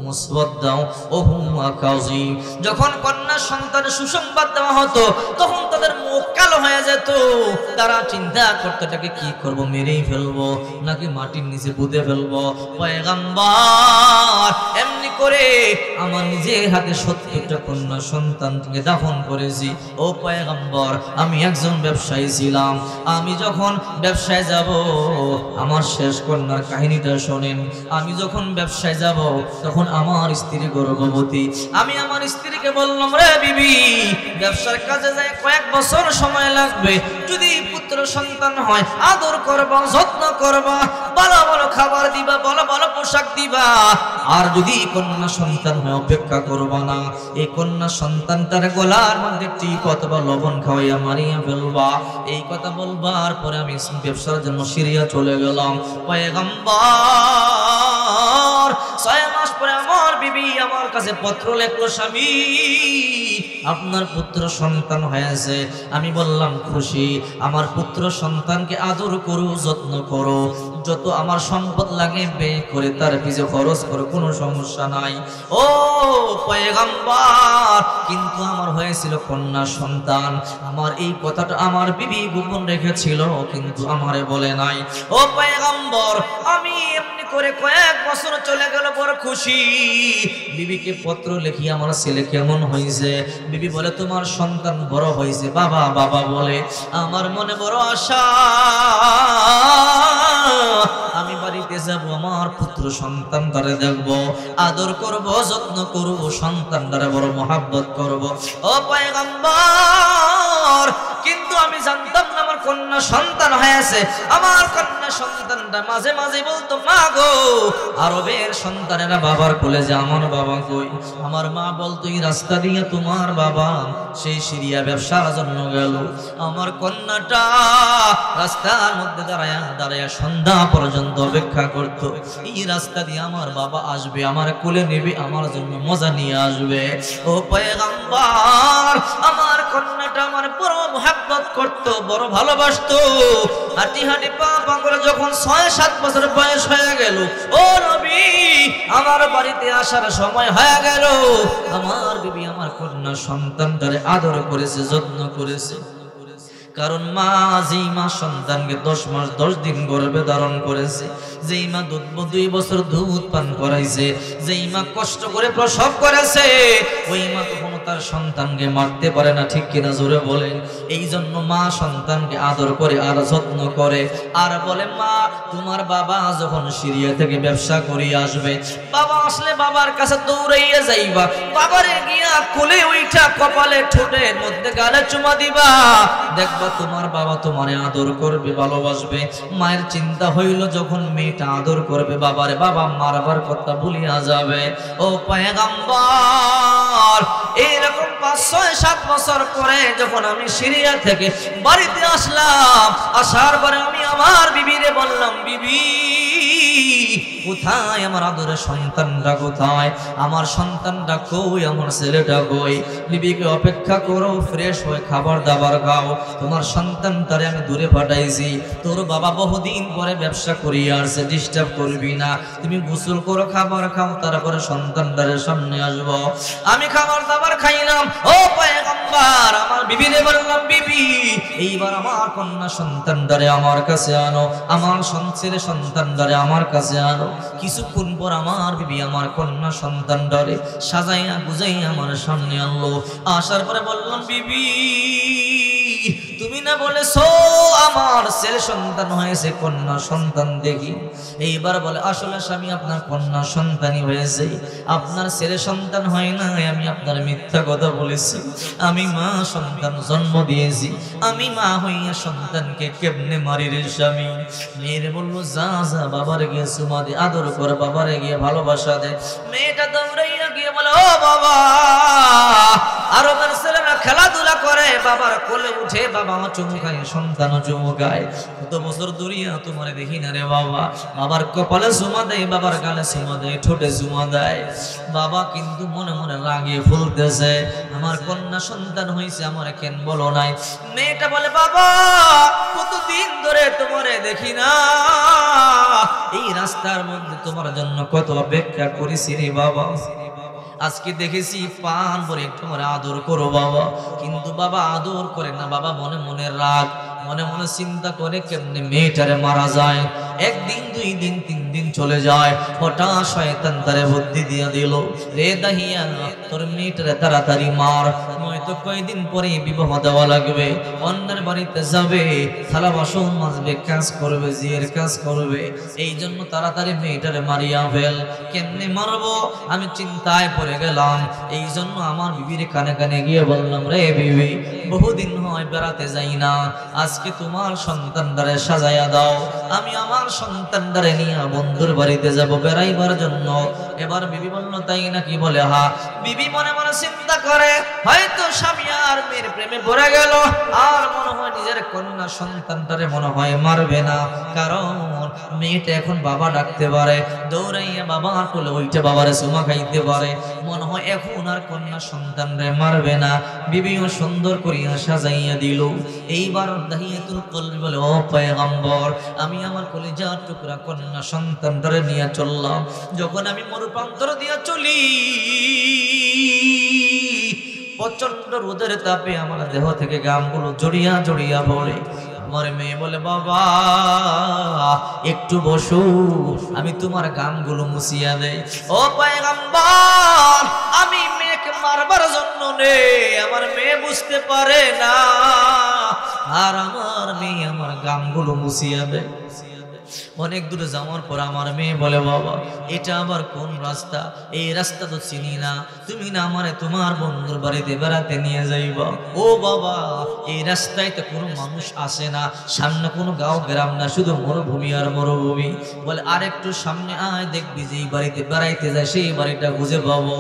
মুসওয়াদ্দাও ওয়া হুয়া কাযীম। যখন কন্যা সন্তানের সুসংবাদ দেওয়া হতো তখন তাদের মুখ কালো হয়ে যেত। তারা চিন্তা করতে, এটাকে কি করব, মেরেই ফেলবো নাকি মাটির নিচে পুঁতে ফেলবো। পয়গম্বর এমনি করে আমার নিজের হাতে 70টা কন্যা সন্তানকে দাফন করেছি। ও পয়গম্বর, আমি একজন ব্যবসায়ী ছিলাম, আমি যখন ব্যবসায় যাব, আমার শেষ কন্যার কাহিনীটা শোনেন। আমি যখন ব্যবসায় যাব তখন আমার স্ত্রী গর্ভবতী। আমি আমার স্ত্রীকে বললাম, রে বিবি, ব্যবসার কাজে যায় কয়েক বছর সময় লাগবে, যদি পুত্র সন্তান হয় আদর করবা, যত্ন করবা, ভালো ভালো খাবার দিবা, ভালো ভালো পোশাক দিবা, আর যদি কন্যা সন্তান হয় অপেক্ষা করবা না, এই কন্যা সন্তানটার গলার মধ্যে টিপ অথবা লবণ খাওয়াইয়া মারিয়া ফেলবা। এই কথা বলবার পরে আমি ব্যবসার জন্য সিরিয়া চলে গেলাম। পয়গম্বর 6 মাস পরে আমার বিবি আমার কাছে পত্র লেখলো, স্বামী আপনার পুত্র সন্তান হয়েছে। আমি বললাম, খুশি, আমার পুত্র সন্তানকে আদর করো, যত্ন করো, যত আমার সম্পদ লাগে ব্যয় করে তার পিছে খরচ করো, কোনো সমস্যা নাই। ও পয়গম্বর, কিন্তু আমার হয়েছিল কন্যা সন্তান, আমার এই কথাটা আমার বিবি গোপন রেখেছিল, কিন্তু আমারে বলে নাই। ও পয়গম্বর, আমি এমনি করে কয়েক বছর চলে গেল, বড় খুশি। বিবিকে পত্র লিখি, আমার ছেলে কেমন হয়েছে? বিবি বলে, তোমার সন্তান বড় হয়েছে। বাবা বাবা বলে, আমার মনে বড় আশা, আমি বাড়িতে যাব, আমার পুত্র সন্তান ধরে দেখব, আদর করব, যত্ন করব, সন্তান ধরে বড় মহাব্বত করব। ও পয়গম্বর, কিন্তু আমি জানতাম না আমার কন্যা সন্তান হয়েছে। আমার কন্যা সন্তানটা মাঝে মাঝে বলতো, মা গো, আরবের সন্তানেরা বাবার কোলে যে আমার বাবা কই। আমার মা বলতো, এই রাস্তা দিয়ে তোমার বাবা সেই সিরিয়া ব্যবসার জন্য গেল। আমার কন্যাটা রাস্তার মধ্যে দাঁড়ায়া দাঁড়ায়া সন্ধ্যা পর্যন্ত অপেক্ষা করত, এই রাস্তা দিয়ে আমার বাবা আসবে, আমার কোলে নেবে, আমার জন্য মজা নিয়ে আসবে। ও পয়গম্বর, আমার কন্যাটা আমার বড় মহব্বত করতো, বড় ভালোবাসতো। হাঁটি হাঁটি পা পা করে যখন 6-7 বছর বয়স হয়ে গেল, ও নবী, আমার বাড়িতে আসার সময় হয়ে গেল। আমার বিবি আমার কন্যা সন্তানটারে আদর করেছে, যত্ন করেছে, কারণ মা যেই মা সন্তানকে 10 মাস 10 দিন গর্ভে ধারণ করেছে, যেই মা 2 বছর দুধ পান করাইছে, যেই মা কষ্ট করে প্রসব করেছে, ওই মা কখনো তার সন্তানকে মারতে পারে না, ঠিক কিনা জোরে বলেন। এই জন্য মা সন্তানকে আদর করে আর যত্ন করে, আর বলে মা তোমার বাবা যখন সিরিয়া থেকে ব্যবসা করে আসবে, বাবা আসলে বাবার কাছে দৌড়াইয়া যাইবা, বাবারে গিয়া কোলে উইঠা কপালে ঠোঁটের মধ্যে গালে চুমা দিবা, দেখবা তোমার বাবা তোমারে আদর করবে, ভালোবাসবে। মায়ের চিন্তা হইল যখন মেয়েটা আদর করবে বাবারে, বাবা মারবার কথা ভুলিয়া যাবে। ও পয়গম্বর, এইরকম 5-6-7 বছর পরে যখন আমি সিরিয়া থেকে বাড়িতে আসলাম, আসার পরে আমি আমার বিবিরে বললাম, বিবি কোথায় আমার আদরের সন্তানটা, কোথায় আমার সন্তানটা, কই আমার ছেলেটা কই? বিবিকে অপেক্ষা করো, ফ্রেশ হয়ে খাবার দাবার খাও, তোমার সন্তানটারে আমি দূরে পাঠাইছি, তোর বাবা বহুদিন পরে ব্যবসা করিয়ে আসছে, ডিস্টার্ব করবি না, তুমি গোসল করো, খাবার খাও, তারপরে সন্তানটারে সামনে আসবো। আমি খাবার দাবার খাইলাম। ও পয়গম্বর, আমার বিবিরে বললাম, বিবি এইবার আমার কন্যা সন্তানটারে আমার কাছে আনো, আমার ছেলে সন্তানটারে আমার কাছে আনো। কিছুক্ষণ পর আমার বিবি আমার কন্যা সন্তানটারে সাজাইয়া গুজাইয়া আমার সামনে আনলো। আসার পরে বললাম, বিবি তুমি না বলেছো আমার ছেলে সন্তান হয়েছে, কন্যা সন্তান দেখি। এইবার বলে, আসলে স্বামী আপনার কন্যা সন্তানই হয়েছে, আপনার ছেলে সন্তান হয় না, আমি আপনার মিথ্যা কথা বলেছি, আমি মা সন্তান জন্ম দিয়েছি, আমি মা হইয়া সন্তানকে কেমনে মারি রে স্বামী? মেয়েরে বললো, যা যা বাবারে গিয়ে চুমা দে, আদর করে বাবারে গিয়ে ভালোবাসা দে। মেয়েটা দৌড়াইয়া গিয়ে বলে, ও বাবা, আরো আমার ছেলেরা খেলাধুলা করে, বাবার কোলে উঠে বাবা চুমু খায়, সন্তান চুমু খায়, কত বছর দূরিয়া তোমারে দেখি না রে বাবা। বাবার কপালে চুমা দেয়, বাবার গালে চুমা দেয়, ঠোঁটে চুমা দেয়। বাবা কিন্তু মনে মনে লাগিয়ে ফুলতেছে, আমার কন্যা সন্তান হয়েছে, আমার কেন বলো নাই? মেয়েটা বলে, বাবা কতদিন ধরে তোমারে দেখি না, এই রাস্তার মধ্যে তোমার জন্য কত অপেক্ষা করেছি রে বাবা, আজকে দেখেছি পান ভরে একটু আদর করো বাবা। কিন্তু বাবা আদর করে না, বাবা মনে মনে রাগ, মনে মনে চিন্তা করে কেমনে মেয়েটারে মারা যায়। একদিন, 2 দিন, 3 দিন চলে যায়, হঠাৎ শয়তান তারে বুদ্ধি দিয়ে দিল, রে দাহিয়া তোর মেয়েটারে তাড়াতাড়ি মার, নয়তো কয়েকদিন পরে বিবাহ দেওয়া লাগবে, অন্যের বাড়িতে যাবে, থালা বাসন মাজবে, কাজ করবে, জিয়ের কাজ করবে, এই জন্য তাড়াতাড়ি মেয়েটারে মারিয়া ফেল। কেমনে মারবো আমি চিন্তায় পড়ে গেলাম। এই জন্য আমার বিবির কানে কানে গিয়ে বললাম, রে বিবি বহুদিন হয় বেড়াতে যাই না, আজকে তোমার সন্তানটারে সাজাইয়া দাও, আমি আমার সন্তানটারে নিয়ে বন্ধুর বাড়িতে যাব বেড়াইবার জন্য। এবার বিবি বলল, তাই নাকি? বলে হ্যাঁ। বিবি মনে মনে চিন্তা করে, হয়তো স্বামী আর মেয়ের প্রেমে পড়ে গেল, আর মনে হয় নিজের কন্যা সন্তানটারে মনে হয় মারবে না, কারণ মেয়েটা এখন বাবা ডাকতে পারে, দৌড়াইয়া বাবার কোলে ওইটা বাবারে চুমা খাইতে পারে, মনে হয় এখন আর কন্যা সন্তানরে মারবে না। বিবিও সুন্দর করিয়া সাজাইয়া দিল। এইবার দাহিয়াতুল কলবি বলে, ও পয়গম্বর, আমি আমার কলিজার টুকরা কন্যা সন্তানটারে নিয়ে চললাম। যখন আমি মরুপ্রান্তর দিয়া চলি, প্রচন্ড রোদের তাপে আমার দেহ থেকে ঘামগুলো জড়িয়া জড়িয়া পড়ে। আমার মেয়ে বলে, বাবা একটু বসো, আমি তোমার ঘামগুলো মুছিয়া দেই। ও পয়গম্বর, আমি মেয়েকে মারবার জন্য নেই, আমার মেয়ে বুঝতে পারে না, আর আমার মেয়ে আমার ঘামগুলো মুছিয়া দেয়। অনেক দূরে যাওয়ার পর আমার মেয়ে বলে, বাবা এটা আবার কোন রাস্তা? এই রাস্তা তো চিনি না, তুমি না আমারে তোমার বন্ধুর বাড়িতে বেড়াতে নিয়ে যাইবা। ও বাবা, এই রাস্তায় তো কোনো মানুষ আসে না, সামনে কোনো গাঁও গ্রাম না, শুধু মরুভূমি আর মরুভূমি। বলে, আর একটু সামনে আয়, দেখবি যে বাড়িতে বেড়াইতে যায় সেই বাড়িটা খুঁজে পাবো।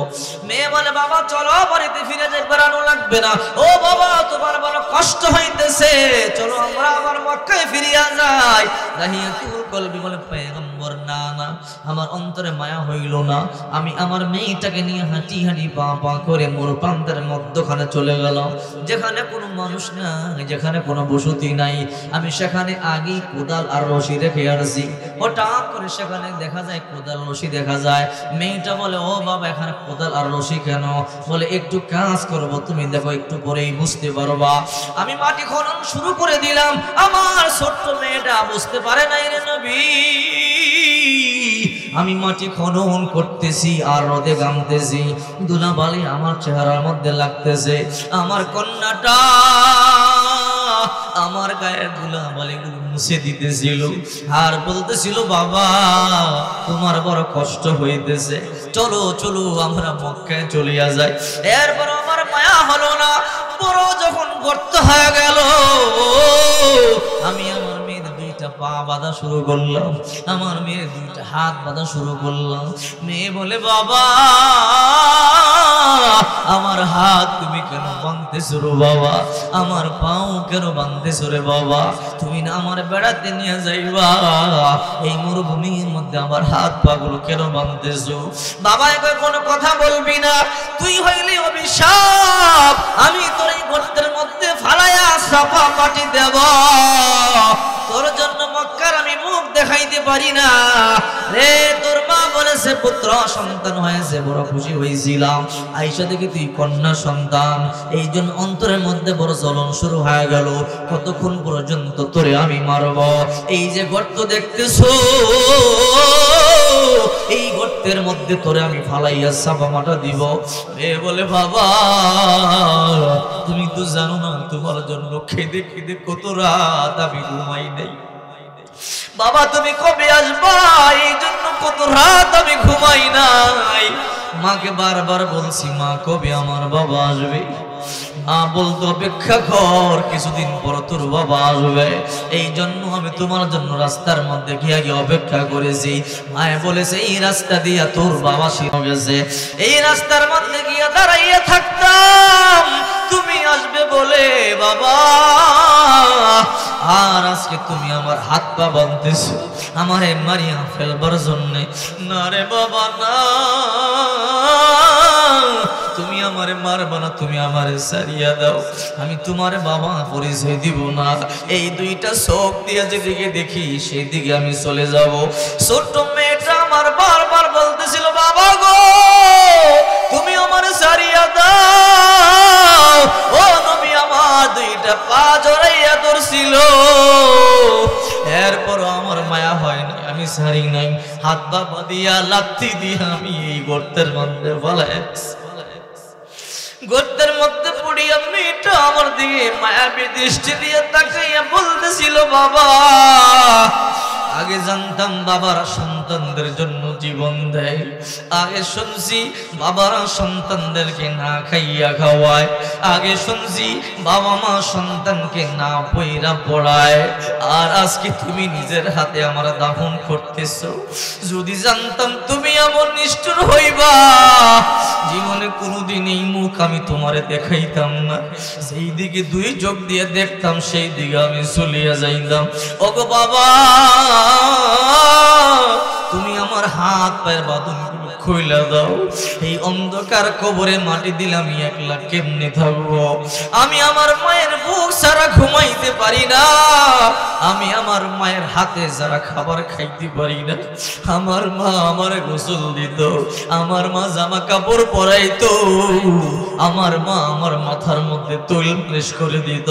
মেয়ে বলে, বাবা চলো বাড়িতে ফিরে যাই, বেড়ানো লাগবে না। ও বাবা, তোমার বড় কষ্ট হইতেছে, চলো আমরা আবার মক্কায় ফিরিয়া যাই। দাহিয়াতুল কলবি বলে, পয়গম্বর না না, আমার অন্তরে মায়া হইল না, আমি আমার মেয়েটাকে নিয়ে হাঁটি হাঁটি পা পা করে মরুপ্রান্তের মধ্যখানে চলে গেলাম, যেখানে কোনো মানুষ নাই, যেখানে কোনো বসতি নাই। আমি সেখানে আগে কোদাল আর রশি রেখে আসছি। হঠাৎ করে সেখানে দেখা যায় কোদাল রশি দেখা যায়। মেয়েটা বলে, ও বাবা এখানে কোদাল আর রশি কেন? বলে, একটু কাজ করব, তুমি দেখো একটু পরেই বুঝতে পারবা। আমি মাটি খনন শুরু করে দিলাম, আমার ছোট্ট মেয়েটা বুঝতে পারে নাই রে নবী। আমি মাটি খনন করতেছি আর রোদে গামতেছি, ধুলাবালি আমার চেহারার মধ্যে লাগতেছে। আমার কন্যাটা আমার গায়ের ধুলাবালিগুলো মুছে দিতেছিল আর বলতেছিল, বাবা তোমার বড় কষ্ট হইতেছে, চলো চলো আমরা মক্কায় চলিয়া যাই। এরপর আমার মায়া হলো না, বড় যখন গর্ত হয়ে গেল, আমি আমার মেয়ের দুইটা পা বাঁধা শুরু করলাম, আমার মেয়ের দুইটা হাত বাঁধা শুরু করলাম। মেয়ে বলে, বাবা আমার হাত তুমি কেন বাঁধতেছো রে বাবা, আমার পাও কেন বাঁধতেছো রে বাবা, তুমি না আমার বেড়াতে নিয়ে যাইবা, এই মরুভূমির মধ্যে আমার হাত পা গুলো কেন বাঁধতেছো? বাবা একবার কোনো কথা বলবি না, তুই হইলি অভিশাপ, আমি তোর এই গর্তের মধ্যে ফালাইয়া সাফা মাটি দেব, তোর জন্য মক্কার আমি মুখ দেখাইতে পারি না রে। তোর মা বলেছে পুত্র সন্তান হয়েছে, বড় খুশি হয়েছিলাম, আইসা দেখি তুই কন্যা সন্তান, এই জন্য অন্তরের মধ্যে বড় জ্বলন শুরু হয়ে গেল, কতক্ষণ পর্যন্ত তোরে আমি মারব। এই যে গর্ত দেখতেছো, এই গর্তের মধ্যে তোরে আমি ফালাইয়া সাফা মাটা দিব। এ বলে, বাবা তুমি তো জানো না তোমার জন্য খেদে খেদে কত রাত আমি ঘুমাই নাই, বাবা তুমি কবে আসবা এই জন্য কত রাত আমি ঘুমাই নাই। মাকে বারবার বলছি, মা কবে আমার বাবা আসবে? মা বলতো, অপেক্ষা কর, কিছুদিন পর তোর বাবা আসবে, এই জন্য আমি তোমার জন্য রাস্তার মধ্যে গিয়ে গিয়ে অপেক্ষা করেছি। মায়ে বলেছে, এই রাস্তা দিয়া তোর বাবা শিখে গেছে, এই রাস্তার মধ্যে গিয়ে দাঁড়াইয়া থাকতাম তুমি আসবে বলে বাবা, আর আজকে তুমি আমার হাত পা বাঁধতেছো আমারে মারিয়া ফেলবার জন্যে। না রে বাবা না, তুমি আমারে মারবা না, তুমি আমারে সারিয়া দাও, আমি তোমার বাবা পরিচয় দিব না। এই দুইটা চোখ দিয়ে যেদিকে দেখি সেই দিকে আমি চলে যাব। ছোট্ট মেয়েটা আমার বারবার বলতেছিল, বাবা গো তুমি আমারে সারিয়া দাও। ও নবী, আমার দুইটা পা জড়াইয়া ধরছিল, এরপর আমার মায়া হয় না, আমি সারি নাই, হাত পা বাঁধিয়া লাথি দিয়ে আমি এই গর্তের মধ্যে ফেলাই, গর্তের মধ্যে পড়িয়া মেয়েটা আমার দিকে মায়াবী দৃষ্টি দিয়ে তাকাইয়া বলতেছিল, বাবা আগে জানতাম বাবারা সন্তানদের জন্য জীবন দেয়, আগে শুনছি বাবারা সন্তানদেরকে না খাইয়া খাওয়ায়, আগে শুনছি বাবা মা সন্তানকে না পইরা পড়ায়, আর আজকে তুমি নিজের হাতে আমার দাফন করতেছো। যদি জানতাম তুমি এমন নিষ্ঠুর হইবা, জীবনে কোনোদিন এই মুখ আমি তোমারে দেখাইতাম না, সেই দিকে দুই চোখ দিয়ে দেখতাম সেই দিকে আমি চলিয়া যাইতাম। ওগো বাবা তুমি আমার হাত পায়ের বাঁধনগুলো খুইলা দাও, এই অন্ধকার কবরে মাটি দিলে আমি একলা কেমনে থাকবো? আমি আমার মায়ের বুক ছাড়া ঘুমাইতে পারি না, আমি আমার মায়ের হাতে যারা খাবার খাইতে পারি না। আমার মা আমার গোসল দিত, আমার মা জামা কাপড় পরাইতো, আমার মা আমার মাথার মধ্যে তৈল মালিশ করে দিত।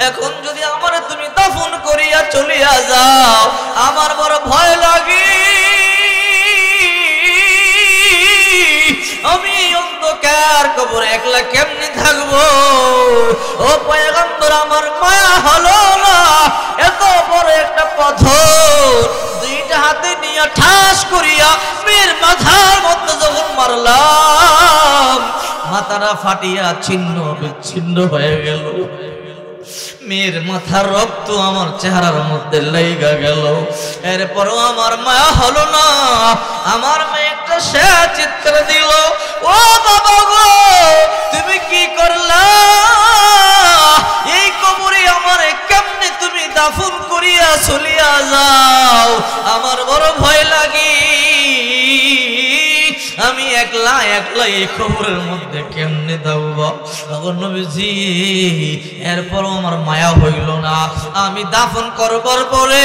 এখন যদি আমার তুমি দাফন করিয়া চলিয়া যাও, আমার বড় ভয় লাগে, আমি অন্ধকার কবরে একলা কেমনে থাকবো? ও পয়গম্বর, আমার মায়া হলো না, এত বড় একটা পাথর দুইটা হাতে নিয়ে ঠাস করিয়া মেয়ের মাথার মধ্যে যখন মারলাম, মাথাটা ফাটিয়া ছিন্ন বিচ্ছিন্ন হয়ে গেল, মেয়ের মাথার রক্ত আমার চেহারার মধ্যে লেগে গেল। এরপরও আমার মায়া হলো না, আমার মেয়েটা সে চিৎকার দিল, ও বাবা গো তুমি কি করলা? এই কবরে আমারে কেমনে তুমি দাফন করিয়া চলিয়া যাও? আমার বড় ভয় লাগি, আমি একলা একলা এই কবরের মধ্যে কেমনে থাকবো? নবীজি এরপরও আমার মায়া হইল না। আমি দাফন করবার পরে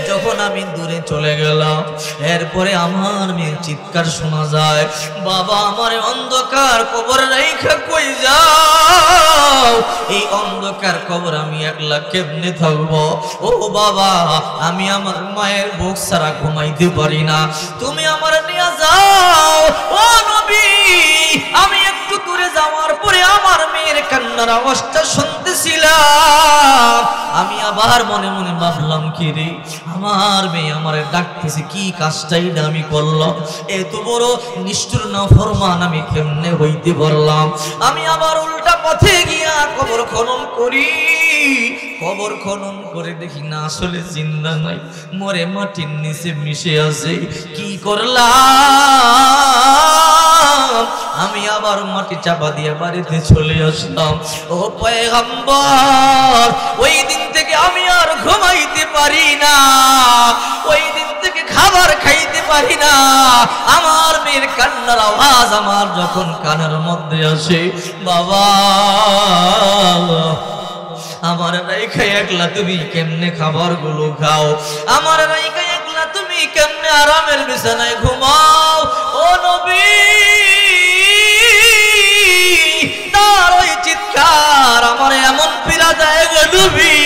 যখন আমি দূরে চলে গেলাম, এরপরে আমার মেয়ের চিৎকার শোনা যায়, বাবা আমার অন্ধকার কবরে রাইখা কই যাও? যাও, এই অন্ধকার কবর আমি একলা কেমনে থাকবো? ও বাবা, আমি আমার মায়ের বুক ছাড়া ঘুমাইতে পারি না, তুমি আমার নিয়ে যাও। ও নবী, আমি একটু দূরে যাওয়ার পরে আমার মেয়ের কান্নার আওয়াজটা শুনতেছিলাম। আমি আবার মনে মনে ভাবলাম, কি রে, আমার মেয়ে আমার ডাকতেছে, কি কাজটাই না আমি করলাম, এত বড় নিষ্ঠুর নাফরমান আমি কেমনে হইতে পারলাম? আমি আবার উল্টা পথে গিয়া কবর খনন করি। কবর খনন করে দেখি না, আসলে জিন্দা নাই, মরে মাটির নিচে মিশে আছে। কি করলাম? আমি আবার মাটি চাপা দিয়ে বাড়িতে চলে আসলাম। ও পয়গম্বর, ওই দিন থেকে আমি আর ঘুমাইতে পারি না, ওই দিন থেকে খাবার খাইতে পারি না। আমার মেয়ের কান্নার আওয়াজ আমার যখন কানের মধ্যে আসে, বাবা আমার রাইখা একলা তুমি কেমনে খাবার গুলো খাও? আমার রাইখা একলা তুমি কেমনে আরামের বিছানায় ঘুমাও? ও নবী, তার ওই চিৎকার আমার এমন পীড়া দেয় গো নবী,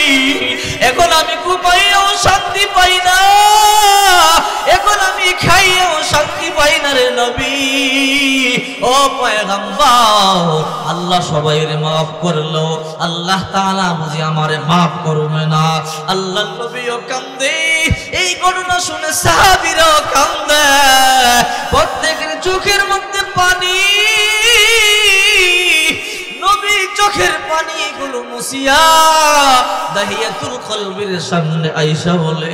এখন আমি ঘুমাইও শান্তি পাই না, এখন আমি খাইও শান্তি পাই না রে নবী। ও পয়গম্বর, আল্লাহ সবাইরে মাফ করলো, আল্লাহ তাআলা বুঝি আমারে মাফ করবে না? আল্লাহর নবীও কান্দে, এই ঘটনা শুনে সাহাবীরাও কান্দে, প্রত্যেকের চোখের মধ্যে পানি। নবী চোখের পানি গুলো মুছিয়া দাহিয়াতুল কলবির সামনে আয়েশা বলে,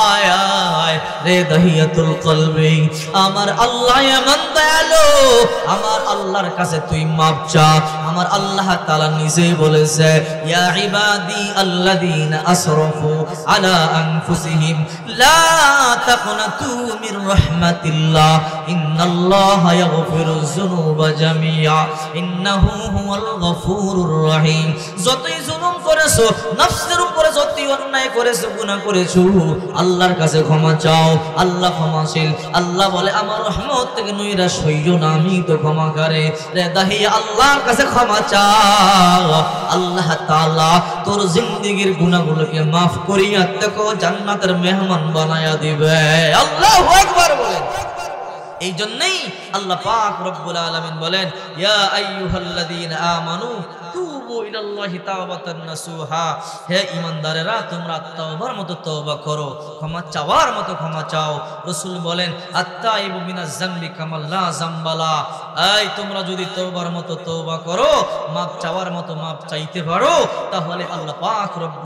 আয় আয় রে দাহিয়াতুল কলবি, আমার আল্লাহ এমন দয়ালু, আমার আল্লাহর কাছে তুই মাপ চা। আমার আল্লাহ তাআলা নিজেই বলেছে, ইয়া ইবাদি আল্লাযীনা আসরাফু আলা আনফুসিহিম লা তাকনাতু মির রাহমাতিল্লাহ ইন্নাল্লাহা ইয়াগফিরুয যুনুবা জামিআ ইন্নাহু হুয়াল গফুরুর রহিম। যতই জুলুম করেছো, নফসের উপরে যতই অন্যায় করেছো, গুনাহ করেছো, আল্লাহর কাছে ক্ষমা চাও, আল্লাহ ক্ষমাশীল। আল্লাহ বলে, আমার রহমত থেকে নৈরাশ হইও না, আমি তো ক্ষমাকারী। রে দাহিয়া, আল্লাহর কাছে ক্ষমা চাও, আল্লাহ তাআলা তোর জিন্দেগীর গুনাহগুলোকে মাফ করিয়া তোকে জান্নাতের মেহমান বানায়া দিবে। আল্লাহু আকবার বলেন। এই জন্যই আল্লাহ পাক রব্বুল আলামিন বলেন, ইয়া আইয়ুহাল্লাযীনা আমানু তুবু ইলাল্লাহি তাওবাতান নাসুহা, হে ঈমানদারেরা তোমরা তওবার মতো তওবা করো, ক্ষমা চাওয়ার মতো ক্ষমা চাও। রাসূল বলেন, আত্তাইবু মিনাজ যামবি কামাল লা যামবালা, এই তোমরা যদি তওবার মতো তওবা করো, মাপ চাওয়ার মতো মাপ চাইতে পারো, তাহলে আল্লাহ পাক রব্বুল